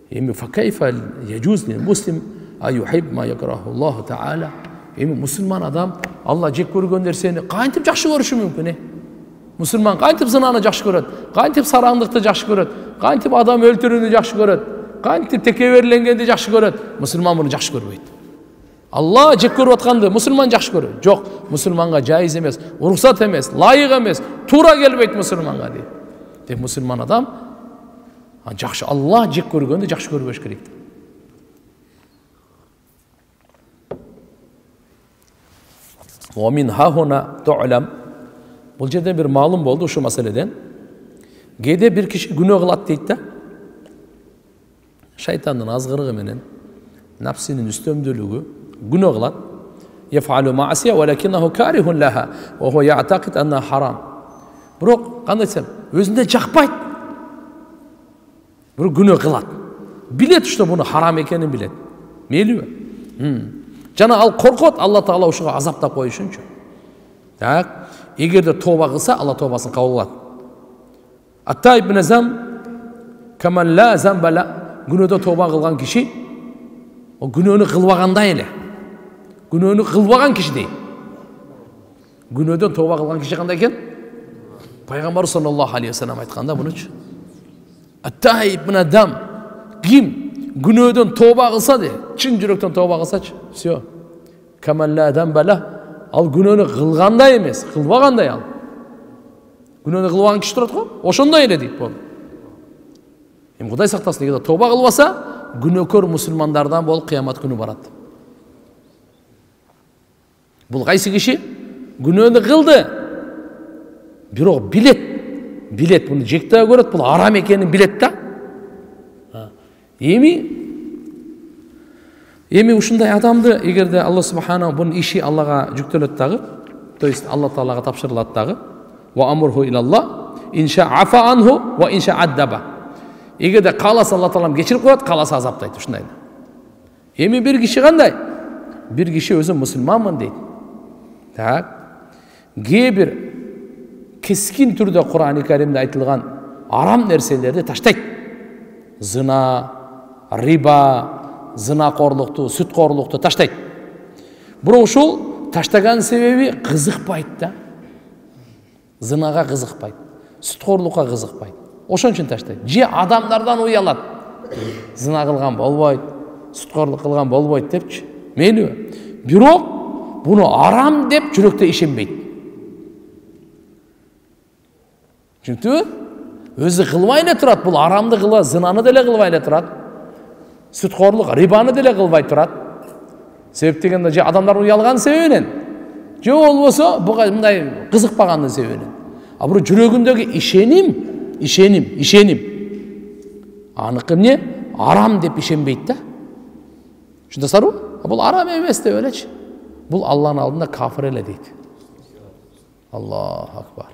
Эми факайфа яжуз лил муслим аюхиб ма якраху Аллаху таала. Эми мусулман адам Алла жек көргөн нерсени кантип жакшы көрүшү мүмкүн? Мусулман кантип зынаны жакшы көрөт? Кантип сараңдыкты жакшы көрөт? Кантип адам өлтүрүүнү жакшы көрөт? Кантип текеберленгенди жакшы көрөт? Мусулман муну жакшы көрбөйт. Алла жек көрүп атканды мусулман жакшы көрөт. Жок, мусулманга жайыз эмес, уруксат эмес, лайык эмес, туура келбейт мусулманга дейт. Тек мусулман адам жакшы Алла жек көргөндү жакшы көрбөш керек. Wa min hahuna tu'lam. Бул жерде бир маалым болду ушу маселеден. Кээде бир киши күнөө кылат дейт да. Шайтандын азгырыгы менен, нафсинин үстөмдүүлүгү күнөө кылат. Яфалу маасия валакиннаху карихун лаха ва хуwa ya'taqid anna haram. Бирок кандай десем, өзүндө жакпайт. Бирок күнөө кылат. Билет, что буну харам экенин билет. Мейлиби? Жана ал коркот Алла таала ушуга азаптап коюшунчу. Так, эгерде тооба кылса, Алла тообасын кабыл кылат. Атта ибн Азам каман ла замбала, күнөөдө тооба кылган киши о күнөөнү кылбагандай эле. Күнөөнү кылбаган киши дейт. Күнөөдөн тооба кылган киши кандай экен? Пайгамбар саллаллаху алейхи вассалам айтканда мунучу. Атта ибн Адам ким күнөөдөн тооба кылса де, чын жүрөктөн тооба кылсачы, всё. Каман ла замбала, ал күнөөнү кылгандай эмес, кылбагандай ал. Күнөөнү кылбаган киши турат го, ошондой эле дейт болду. Эми Кудай сактасын, эгер тооба кылбаса, күнөөкөр мусулмандардан болуп кыямат күнү барат. Бул кайсы киши? Күнөөнү кылды. Бирок билет, буну жектеп көрөт, бул арам экенин билет да. Эми ушундай адамды эгерде Алла субханаху бунун иши Аллага жүктөлөт дагы, то есть Алла таалага тапшырылат дагы. Ва амруху илаллах, инша афа анху ва инша аддаба. Эгерде кааласа Алла таалам кечирип коет, кааласа азаптайт, ушундай. Эми бир киши кандай? Бир киши өзү мусулманмын дейт. Так. Кээ бир кескин түрдө Кур'ан-ы Каримде айтылган арам нерселерди таштайт. Зына, риба, зынакорлукту, сүткорлукту таштайт. Бирок ушул таштаган себеби кызыкпайт да. Зынага кызыкпайт, сүткорлукка кызыкпайт. Ошон үчүн таштайт. Же адамдардан уялат. Зына кылган болбойт, сүткорлук кылган болбойт депчи. Мейли. Бирок буну арам деп жүрөктө ишенбейт. Чүнтүбү? Өзі қылбай эле турат, бул арамды кылба, зынаны деле кылбай эле турат. Сүткорлук, рибаны деле кылбай турат. Себеп дегенде же адамдар уялган себебинен, же болбосо буга мындай кызыкпагандын себебинен. А бул жүрөгүндөгү ишеним. Аныкы эмне? Арам деп ишенбейт да. Шундасарбы? Бул арам эмес деп элечи. Бул Алланын алдында кафир эле дейт. Аллаху акбар.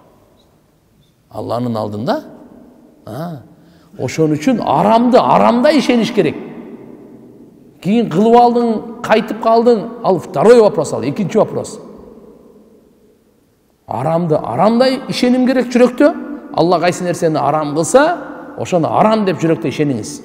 Алланын алдында ошон үчүн арамда ишениш керек. Кийин кылып алдың, кайтып калдың, ал второй вопрос, ал экинчи вопрос. Арамда ишеним керек жүрөктө. Алла кайсы нерсени арам кылса, ошону арам деп жүрөктө ишениңиз.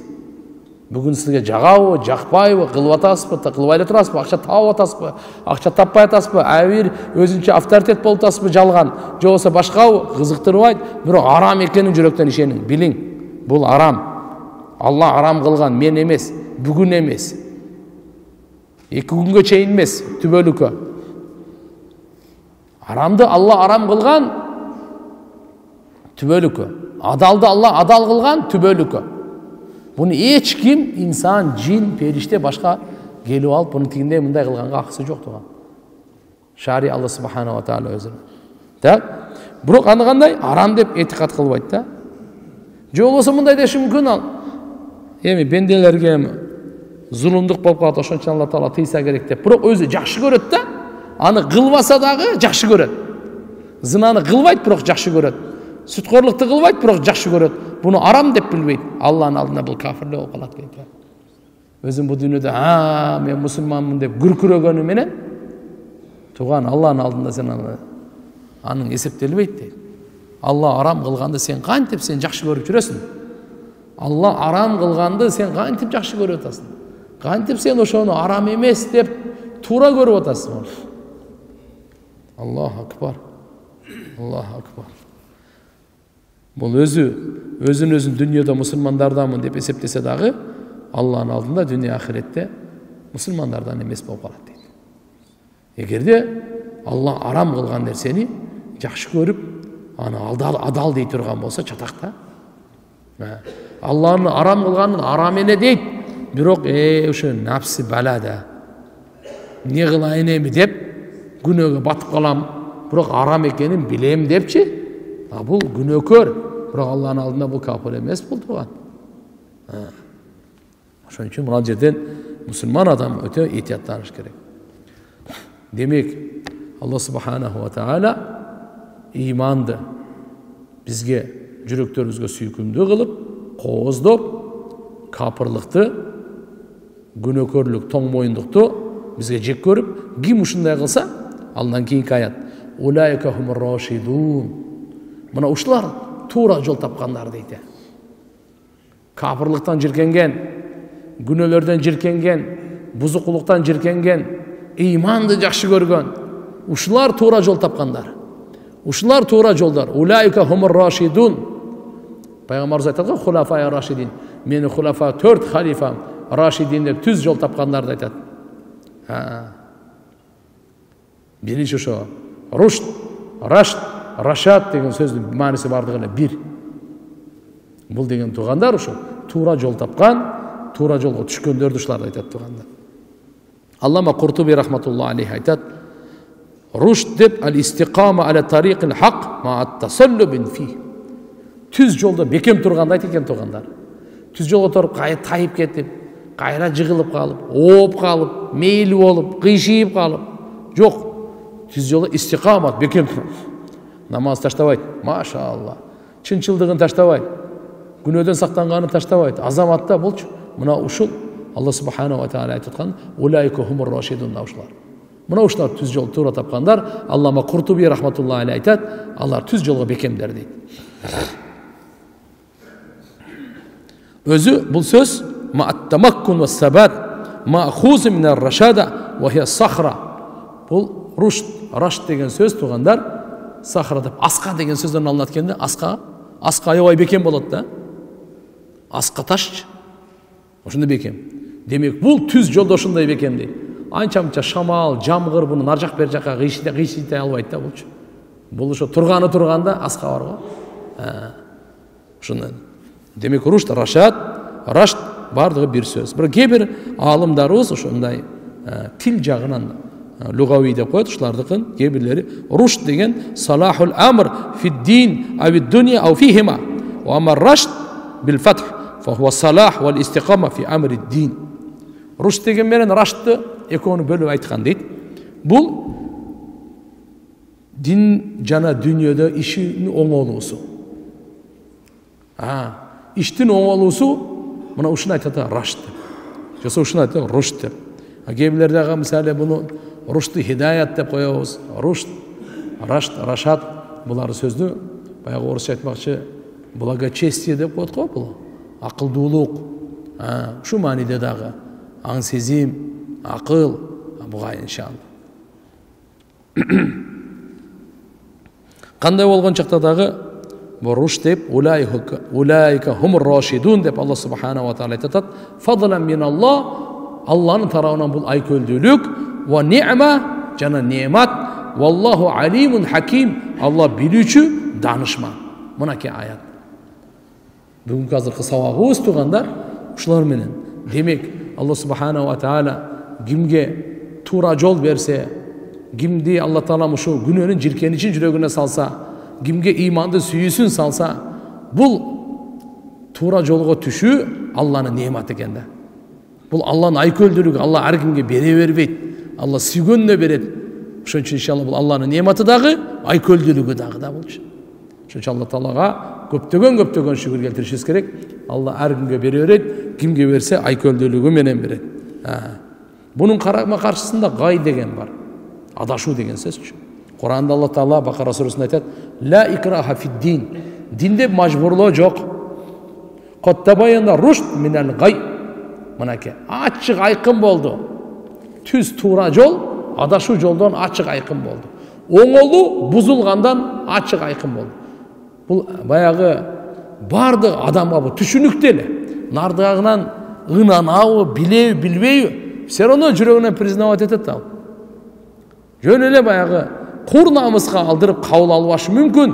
Бүгүн сизге жагабы, жакпайбы, кылып атасызбы, кылбай эле турасызбы, акча таап атасызбы, акча таппай атасызбы, бир өзүнчө авторитет болуп атасызбы, жалган, же болбосо башкабы, кызыктырбайт, бирок арам экенин жүрөктөн ишениң, билиң. Бул арам. Алла арам кылган, мен эмес, бүгүн эмес. 2 күнгө чейин эмес, түбөлүккө. Арамды Алла арам кылган түбөлүккө. Адалды Алла адал кылган түбөлүккө. Буну эч ким, инсан, жин, периште башка келип алып, буну тигиндей мындай кылганга акысы жок турган. Шари Алла субхана ва таала өзү. Так? Бирок аны кандай арам деп этикад кылбайт да. Же болбосо мындай деши мүмкүн ал. Эми бенделерге зулумдук болуп калат, ошон үчүн Алла таала тыйса керек деп. Бирок өзү жакшы көрөт да. Аны кылбаса дагы жакшы көрөт. Зынаны кылбайт, бирок жакшы көрөт. Сүткорлукту кылбайт, бирок жакшы көрөт. Буну арам деп билбейт. Алланын алдында бул кафирлик болуп калат дейт. Өзүм бул дүйнөдө мен мусулманмын деп күркүрөгөнү менен туган Алланын алдында сен анын эсептелбейт дейт. Алла арам кылганды сен кантип сен жакшы көрүп жүрөсүң? Алла арам кылганды сен кантип жакшы көрүп атасың? Кантип сен ошону арам эмес деп туура көрүп атасың? Аллаху акбар. Аллаху акбар. Бул өзүн дүйнөдө мусулмандардамын деп эсептесе дагы, Алланын алдында дүйнө ахиретте мусулмандардан эмес болуп калат дейт. Эгерде Алла арам кылган нерсени жакшы көрүп, аны адал дей турган болсо чатакта. Алланын арам кылганын арам эле дейт, бирок ошо напсы бала да. Не кылайын эми деп күнөөгө батып калам, бирок арам экенин билем депчи. Бул күнөөкөр, бирок Алланын алдында бул кафир эмес бул турган. Ошон үчүн мына жерден мусулман адам өтө этияттаныш керек. Демек, Алла субханаху ва таала иманды бизге жүрөктөрүбүзгө сүйкүмдүү кылып, кооздоп, капырлыкты, күнөөкөрлүк, тоң моюндукту бизге жек көрүп, ким ушундай кылса, андан кийинки аят: улайка хумур рашидун. Мына ушулар туура жол тапкандар дейт. Капырлыктан жиркенген, күнөөлөрдөн жиркенген, бузукулуктан жиркенген, иманды жакшы көргөн, ушулар туура жол тапкандар. Ушулар туура жолдар. Улайка хумур рашидун. Пайгамбарыбыз айтат го, хулафа рашидин. Мени хулафа 4 халифам рашидин деп түз жол тапкандарды айтат. Биринчи ошо рушд, рашд, рашад деген сөздүн мааниси бардыгы бир. Бул деген туугандар ошо туура жол тапкан, туура жолго түшкөндөрдү ушуларды айтат туугандар. Аллама Куртуби рахматуллахи алейхи айтат: рушд деп ал-истиқама аля тариқил хақ маат-тасаллубин фи. Түз жолда бекем турганды айтат экен туугандар. Түз жолго туруп тайып кетип, кайра жыгылып калып, ооп калып, мейли болуп, кыйшыйып калып. Жок. Түз жолда истиқамат бекем туруп. Намаз таштабайт, машалла. Чынчылдыгын таштабайт. Күнөөдөн сактанганын таштабайт. Азаматта болчу. Мына ушул Алла субханаху ва таала айткан улайка хумур рашидун ушулар. Мына ушулар түз жол туура тапкандар. Аллама Куртуби рахматуллахи алейхи айтат, алар түз жолго бекемдер дейт. Өзү бул сөз маат-тамаккун ва сабат маахуз мин ар-рашада ва хия сахра. Бул рушд, рашд деген сөз туугандар, сахра деп аска деген сөздөн алынат экенде, аска аябай бекем болот да. Аска таш ошондой бекем. Демек бул түз жолдо ошондой бекем дейт. Анча-мынча шамал, жамгыр буну нар жак бер жакка кыйшыйтай албайт да булчу. Бул ошо турганда аска бар го. Ушундай. Демек рушд, рашад, рашд бардыгы бир сөз. Бирок кээ бир аалымдарыбыз ошондой тил жагынан лугави деп коет ушулардыкын. Кээ бирлери рушд деген салахул амр фид-дин ав дуния ав фихима. Ва ама рашд бил фатх фа хува салах вал истиқама фи амри дин. Рушд деген менен раштты экөөнү бөлүп айткан дейт. Бул дин жана дүйнөдө ишин оңолуусу. Иштин оңолуусу мына ушуну айтат рашд деп. Жаса ушуну айтат рушд деп. Кээ бирлер дагы мисалы буну рушту хидаят деп коебуз. Рушд, рашд, рашад булар сөздү баягы орусча айтмакчы благочестие деп коет го бул. Акылдуулук. Ушу мааниде дагы аң сезим, акыл буга иншалла. Кандай болгон чакта дагы бу руш деп улайка хумур рашидун деп Аллах субханаху ва таала айтат. Фадлан миналлах, Аллахнын тарабынан бул айкөлдүүлүк, ва ни'ма жана немат, валлаху алимун хаким, Аллах билүүчү, данышман. Мынакей аят. Бүгүнкү азыркы сабагыбыз тугандар ушулар менен. Демек Аллах субханаху ва таала кимге туура жол берсе, кимди Аллах таала ушу күнөөнүн жиркеничин жүрөгүнө салса, кимге иманды сүйүүсүн салса, бул туура жолго түшүү Аллахнын нематы экен да. Бул Аллахнын айкөлдүүлүгү, Аллах ар кимге бере бербейт. Аллах сүйгөнүнө берет. Ошон үчүн иншалла бул Аллахнын нематы дагы, айкөлдүүлүгү дагы да болчу. Ошон үчүн Аллах таалага көптөгөн шүгүр келтиришибиз керек. Аллах ар кимге бере берет, кимге берсе айкөлдүүлүгү менен берет. Бунун карама каршысында гай деген бар. Адашуу деген сөз. Куранда Аллах таала Бакара сүрөсүндө айтат: "Ла икраха фид-дин." Динде мажбурлоо жок. Кот табаянда рушд минал гай. Мынакей ачык айкын болду. Түз туура жол адашуу жолдон ачык айкын болду. Оңолуу бузулгандан ачык айкын болду. Бул баягы бардык адамга бу түшүнүктүү эле. Нардагынан ынанабы, билеби, билбейби, все равно жүрөгүнөн признавать этет ал. Жөн эле баягы кур намыска алдырып кабыл албашы мүмкүн.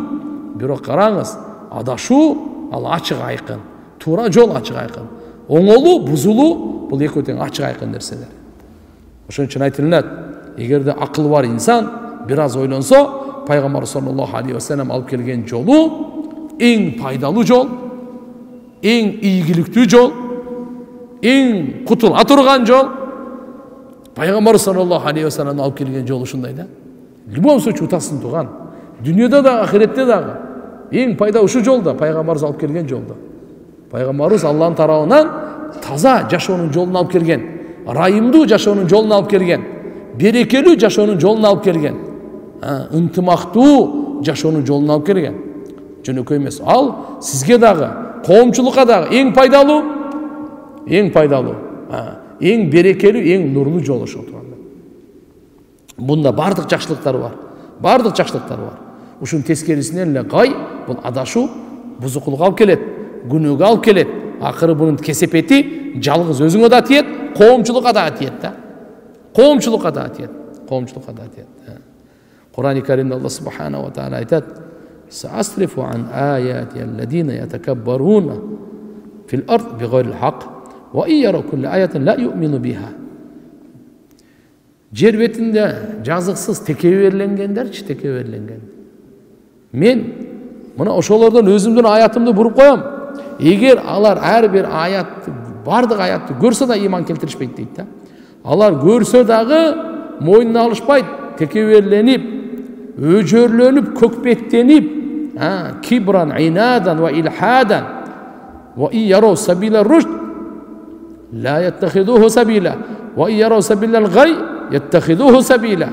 Бирок караңыз, адашуу ал ачык айкын, туура жол ачык айкын. Оңолуу, бузулуу бул экөө тең ачык айкын нерселер. Ошон үчүн айтылат, эгерде акыл бар инсан бир аз ойлонсо, пайгамбар саллаллаху алейхи ва саллям алып келген жолу эң пайдалуу жол, эң ийгиликтүү жол, эң кутула турган жол. Пайгамбар саллаллаху алейхи ва саллям алып келген жол ушундай да. В любом случае утасын туган. Дүйнөдө да, ахиретте дагы эң пайда ушу жолда, пайгамбарыбыз алып келген жолда. Пайгамбарыбыз Аллахнын тарабынан таза жашоонун жолун алып келген, райымдуу жашоонун жолун алып келген, берекелүү жашоонун жолун алып келген, ынтымактуу жашоонун жолун алып келген. Жөнөкөй эмес. Ал сизге дагы, коомчулукка дагы эң пайдалуу, эң берекелүү, эң нурлуу жол ошол турганда. Бунда бардык жакшылыктар бар. Ушунун тескерисинен эле гай бул адашуу, бузукулукка алып келет, күнөөгө алып келет. Акыры бунун кесепети жалгыз өзүңө да тиет, коомчулукка да тиет да. Коомчулукка да тиет. Кур'ан-ы Каримде Аллах субханаху ва таала айтат: "Саасрифу ан аяти аллазина ятакаббаруна фил ард бигайрил хак ва ияра кулли аятин ла ю'мину биха." Жер бетинде жазыксыз текеберленген. Мен мына ошолордон өзүмдүн аятымды буруп коем. Эгер алар ар бир аятты, бардык аятты көрсө да иман келтиришпейт дейт да. Алар көрсө дагы мойнуна алышпайт, текеберленип, өжөрлөнүп, көкпеттенип, кибран, инадан ва илхадан ва ияро сабила рушд ла яттахидуху сабила ва ияро сабила алгай яттахидуху сабила.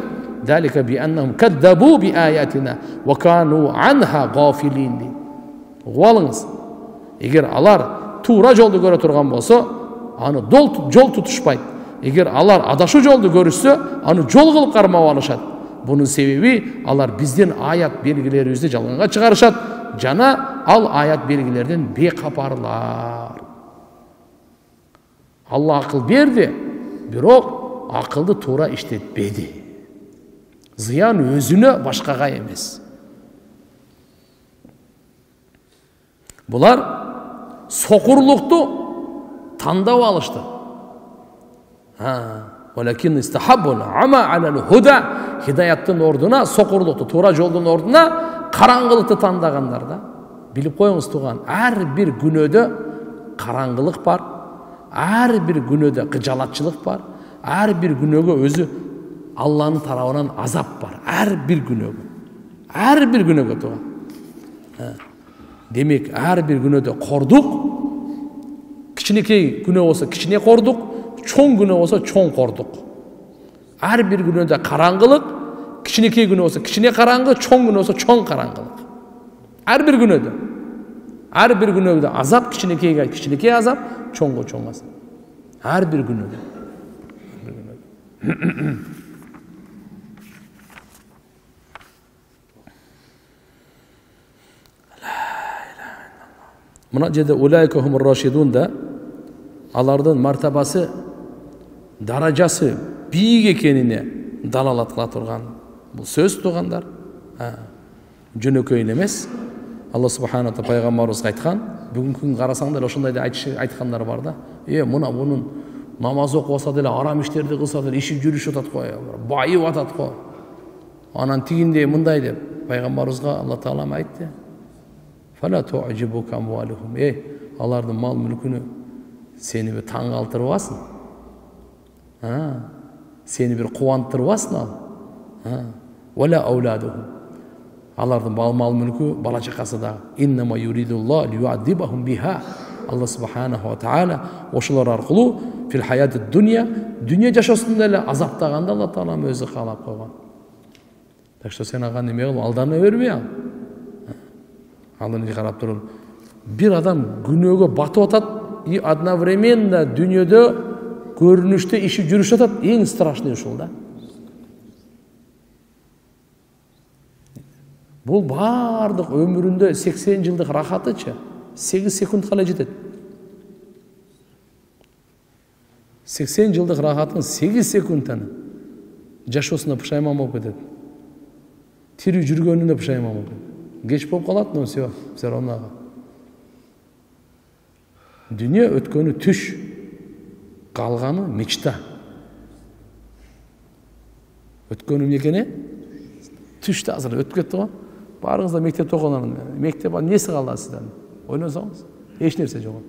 Далика бианнахум каддабу биаятина ва кану анха гафилин. Угуп эгер алар туура жолду көрө турган болсо, аны жол тутушпайт. Эгер алар адашуу жолду көрүшсө, аны жол кылып кармап алышат. Бунун себеби алар биздин аят белгилерибизди жалганга чыгарышат, жана ал аят белгилерден бейкапарлар. Алла акыл берди, бирок акылды туура иштетпеди. Зыян өзүнө, башкага эмес. Bular soqurluqtu tandab alıştı. Walakin istahabbul ama alal huda, hidayattın orduna soqurluqtu, tuğra joldun orduna qarаңғылықты tandağanlar da. Bilip koyunuz tuğan, her bir günöde qarаңғылық бар, her bir günöde qıcalatçılık var, her bir günöge özü Allah'ın tarafından azap var, her bir günöge. Her bir günöge tuğan. Demek her bir günöde qorduk, kiçinekey günö olsa kiçine qorduk, çoğun günö olsa çoğun qorduk. Her bir günöde qarаңғылық, kiçinekey günö olsa kiçine qarаңғы, çoğun günö olsa çoğun qarаңғылық. Her bir günöde. Her bir günöde azap, kiçinekey azap, çoğunga çoğun azap. Her bir günöde. Mına jerde ulaika humur raşidun da alardan martabası, darajası biik ekenine dalalat kıla turgan bu söz tuğanlar. Jönököйүн эмес. Allah subhanahu wa ta'ala peygamberimiz aytkan, бүгүнкү күн карасаңдар ошондой да айткандар бар да. Мына bunun namaz okusa деле, арам иштерди кылса деле ишип жүрүшүп атат го, байып атат го. Анан тигиндей мындай деп пайгамбарыбызга Алла Таала айтты. Fala tu'jibuka amwaluhum. Алардын мал мүлкүнө сени bir таң калтырбасын. Seni bir kuvantırvasın al. Wala auladuhum. Alardın mal mülkü bala çakası da. İnnema yuridullah liyu'adibahum biha. Allah subhanahu wa ta'ala oşular arqılı fil hayatid dünya yaşasında ele azaptaganda Allah Taala özü kalap koygan. Так что sen agan neme kılma, aldana verme al. Aldığını karap durun. Bir adam günöge batып atat, одновременно dünyada görünüşte işi жүрүş atat, en страшный ушул да. Бұл бардық өмірінде 80 жылдық рахатычы 8 секунд қала жетеді. 80 жылдық рахатын 8 секундтан жашоосуна пушайман болуп кетет. Тирүү жүргөнүнө пушайман болуп кетет. Кеч болуп калат, но все равно. Дүние өткөнү түш, калганы мечта. Өткөнү эмне? Түштө азыр өтүп кетти го. Барыңыздар мектепте окуган. Мектеп эмнеси калды сиздердин? Ойносоңуз, эч нерсе жок.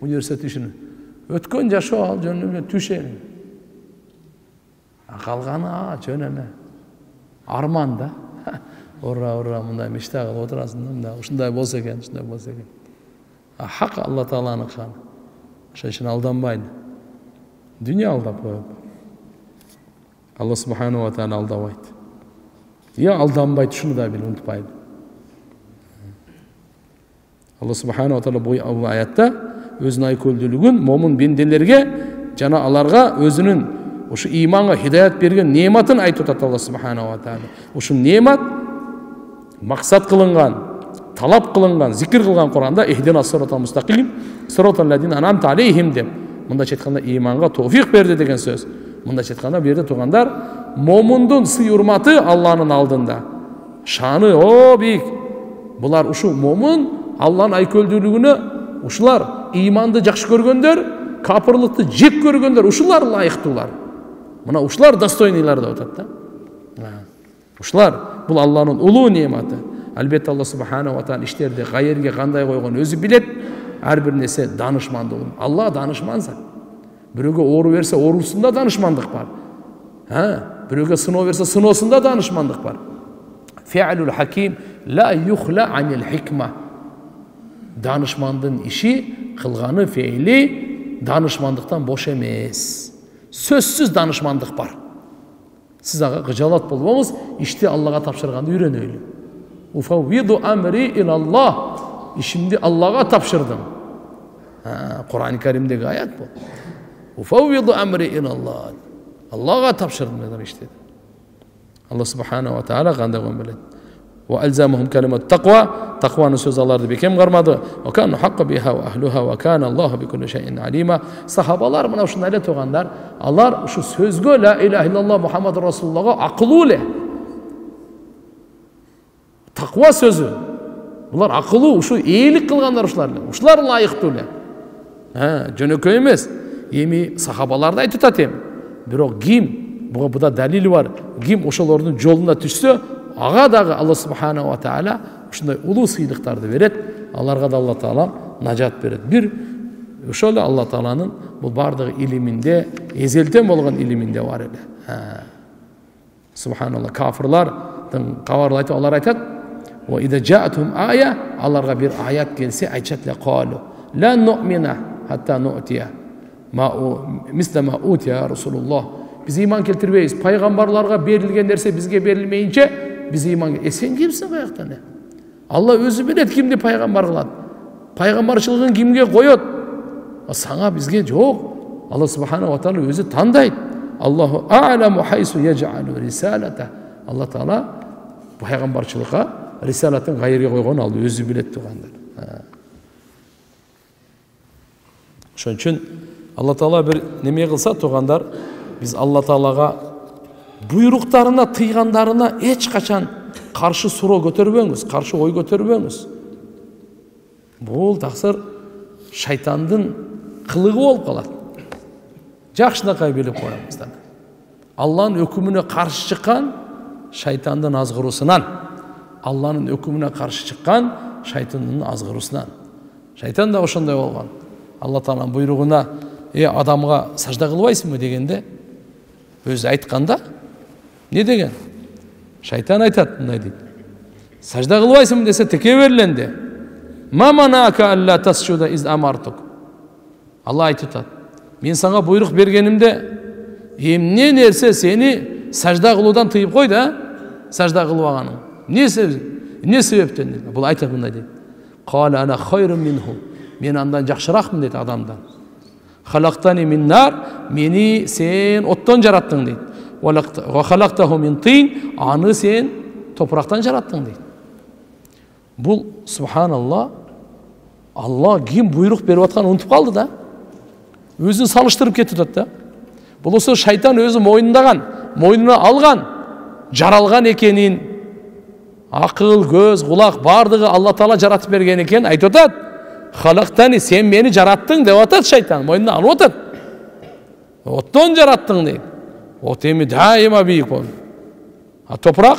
Университет ишин. Өткөн жашоо ал жөнүндө түш эле. Калганы жөн эле. Арман да. Ура, мындай мечта кылып отурасың, мындай ушундай болсо экен, ушундай болсо экен. Хак Алла Тааланын каны. Ошон үчүн алданбайын. Дүние алдап коюп. Алла субханаху ва таала алдабайт. Алданбайт, шуну да бил, унутпайын. Алла субханаху ва таала бул аятта өзүнүн айкөлдүүлүгүн момун бенделерге жана аларга өзүнүн ушу иманга хидаят берген нематын айтып атат Алла субханаху ва таала. Ушу немат максат кылынган, талап кылынган, зикир кылган Кур'анда ихдина сиротал мустаким, сиротал лазина ан'амта алейхим деп. Мындайча айтканда иманга товфик берди деген сөз. Мындайча айтканда бу жерде тургандар момундун сый урматы Алланын алдында. Шаны бийик. Булар ушу момун Алланын айкөлдүүлүгүнө ушулар иманды жакшы көргөндөр, капырлыкты жек көргөндөр ушулар ылайыктуулар. Мына ушулар достойныйлар деп атат да. Ушулар бул Алланын улуу нематы. Албетте Алла субханаху ва таала иштерди кайерге кандай койгон өзү билет. Ар бир нерсе данышмандык. Алла данышманса. Бирөөгө оору берсе оорусунда данышмандык бар. Бирөөгө сыноо берсе сыноосунда данышмандык бар. Fi'lul hakim la yukhla anil hikma. Danışmandın işi, kılganı fiili danışmandıktan boş emez. Sözsüz danışmandık var. Siz ağa gıcalat bulmamız, işte Allah'a tapşırgandı öyle. Ufavvidu amri ilallah. İşimdi Allah'a tapşırdım. Kur'an-ı Kerim'deki ayet bu. Ufavvidu amri ilallah. Allah'a tapşırdım dedim işte. Allah subhanahu wa ta'ala qanday qo'ygan biladi. Wa alzamahum kalimat taqwa, taqvanın söz alardı bekem qarmadı. Wa kana haqqu biha wa ahluha wa kana Allahu bi kulli shay'in alima. Sahabalar mana shunday deb turganlar, Allar shu sözgö la ilaha illallah Muhammedur Rasulullah'a aqlule. Taqwa sözü. Булар акылуу, ушу ээлик кылгандар ушулар эле. Ушулар лайыктуу эле. Жөнөкөй эмес. Эми сахабаларды айтып атат эми. Бирок ким, буда далили бар, ким ошолордун жолуна түшсө, ага дагы Алла субханаху ва таала ушундай улуу сыйлыктарды берет. Аларга да Алла таала нажат берет. Бир ошол эле Алла тааланын бул бардыгы илиминде, эзелтен болгон илиминде бар эле. Субханалла, кафырлардын кабарлы айтып, алар айтат: "Ва ида жаатум ая", аларга бир аят келсе, айтышат эле: "Қалу ла ну'мина хатта ну'тия мисла ма утия Расулуллах". Биз иман келтирбейбиз. Пайгамбарларга берилген нерсе бизге берилмейинче биз иман. Сен кимсиң каяктан? Алла өзү билет кимди пайгамбар кылат. Пайгамбарчылыгын кимге коет? Саңа бизге жок. Алла субханаху ва таала өзү тандайт. Аллаху а'ламу хайсу яж'алу рисалата. Алла таала пайгамбарчылыкка рисалатын кайерге койгонун ал өзү билет тугандар. Ошон үчүн Алла таала бир неме кылса тугандар, биз Алла таалага буйруктарына, тыйгандарына эч качан каршы суроо көтөрбөңүз, каршы ой көтөрбөңүз. Бул таксыр шайтандын кылыгы болуп калат. Жакшынакай билип коюңуздар. Алланын өкүмүнө каршы чыккан шайтандын азгыруусунан, Алланын өкүмүнө каршы чыккан шайтандын азгыруусунан. Шайтан да ошондой болгон. Алла тааланын буйругуна адамга сажда кылбайсыңбы дегенде, өзү айтканда, не деген? Шайтан айтат, мындай дейт: "Сажда кылбайсыңбы десе, теке берленде. Ма манака алла тасжуда из амартук". Алла айтып атат: "Мен сага буйрук бергенимде, эмне нерсе сени сажда кылуудан тыйып койду, сажда кылбаганың? Не себептен?" дейт. Бул айтат, мындай дейт: "Кала ана хайрун минху". Мен андан жакшыракмын дейт адамдан. "Халактани мин нар", мени сен оттон жараттың дейт. "Ва халактаху мин тин", аны сен топурактан жараттың дейт. Бул субханалла, Алла ким буйрук берип атканын унутуп калды да. Өзүн салыштырып кетип атат да. Бул болсо шайтан өзү мойнундаган, мойнуна алган, жаралган экенин, акыл, көз, кулак бардыгы Алла таала жаратып берген экен, айтып атат: "Халактани", сен мени жараттың деп атат шайтан, мойнуна алып атат. Оттон жараттың дейт. От эми дайыма бийик болду. Топурак,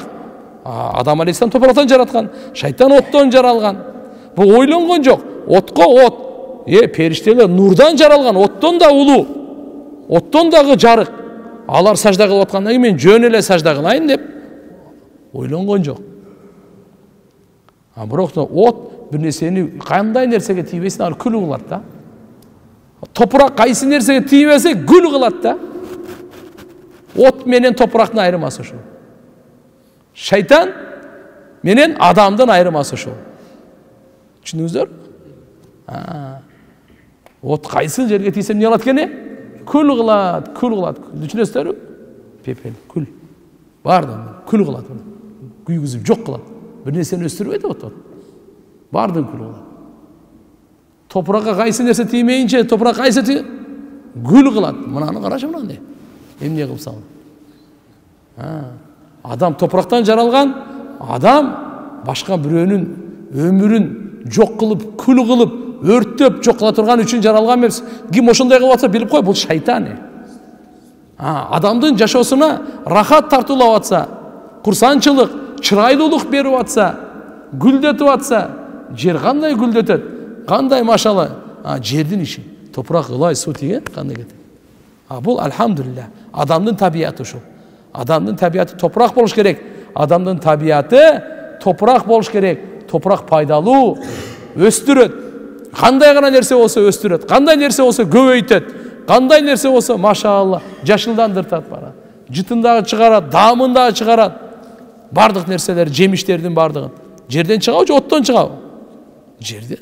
Адам алейхиссалам топурактан жараткан, шайтан оттон жаралган. Бул ойлонгон жок. Отко от, периштелер нурдан жаралган, оттон да улуу, оттон дагы жарык. Алар сажда кылып аткандан кийин мен жөн эле сажда кылайын деп ойлонгон жок. Бирок от бир нерсени кандай нерсеге тийбесин ал күлү кылат да. Топурак кайсы нерсеге тийбесе күлү кылат да. От менен топурактын айырмасы ушул. Шайтан менен адамдын айырмасы ушул. Түшүндүңүздөр? От кайсы жерге тийсе эмне кылат экен? Күл кылат, күл кылат. Түшүнөсүздарбы? Пепел, күл. Бардын күл кылат. Күйгүзүп жок кылат. Бир нерсени өстүрбөйт от. Бардын күл кылат. Топуракка кайсы нерсе тиймейинче, топурак кайсы күл кылат. Мынаны карашы мынандай. Эмне кылсаң? Адам топурактан жаралган, адам башка бирөөнүн өмүрүн жок кылып, күл кылып, өрттөп жок кыла турган үчүн жаралган эмес. Ким ошондой кылып атса билип кой, бул шайтан. Адамдын жашоосуна рахат тартуулап атса, курсанчылык, чырайлуулук берип атса, гүлдөтүп атса, жер кандай гүлдөтөт, кандай машала, жердин иши. Топурак кылай суу тийген, кандай кетет. Бул альхамдулилля, адамдын табияты ушул. Адамдын табияты топурак болуш керек. Адамдын табияты топурак болуш керек. Топурак пайдалуу, өстүрөт. Кандай гана нерсе болсо өстүрөт. Кандай нерсе болсо көбөйтөт. Кандай нерсе болсо машалла жашылдандыртат бара. Жытындагы чыгарат, даамындагы чыгарат. Бардык нерселер, жемиштердин бардыгын. Жерден чыгабы же оттон чыгабы? Жерден.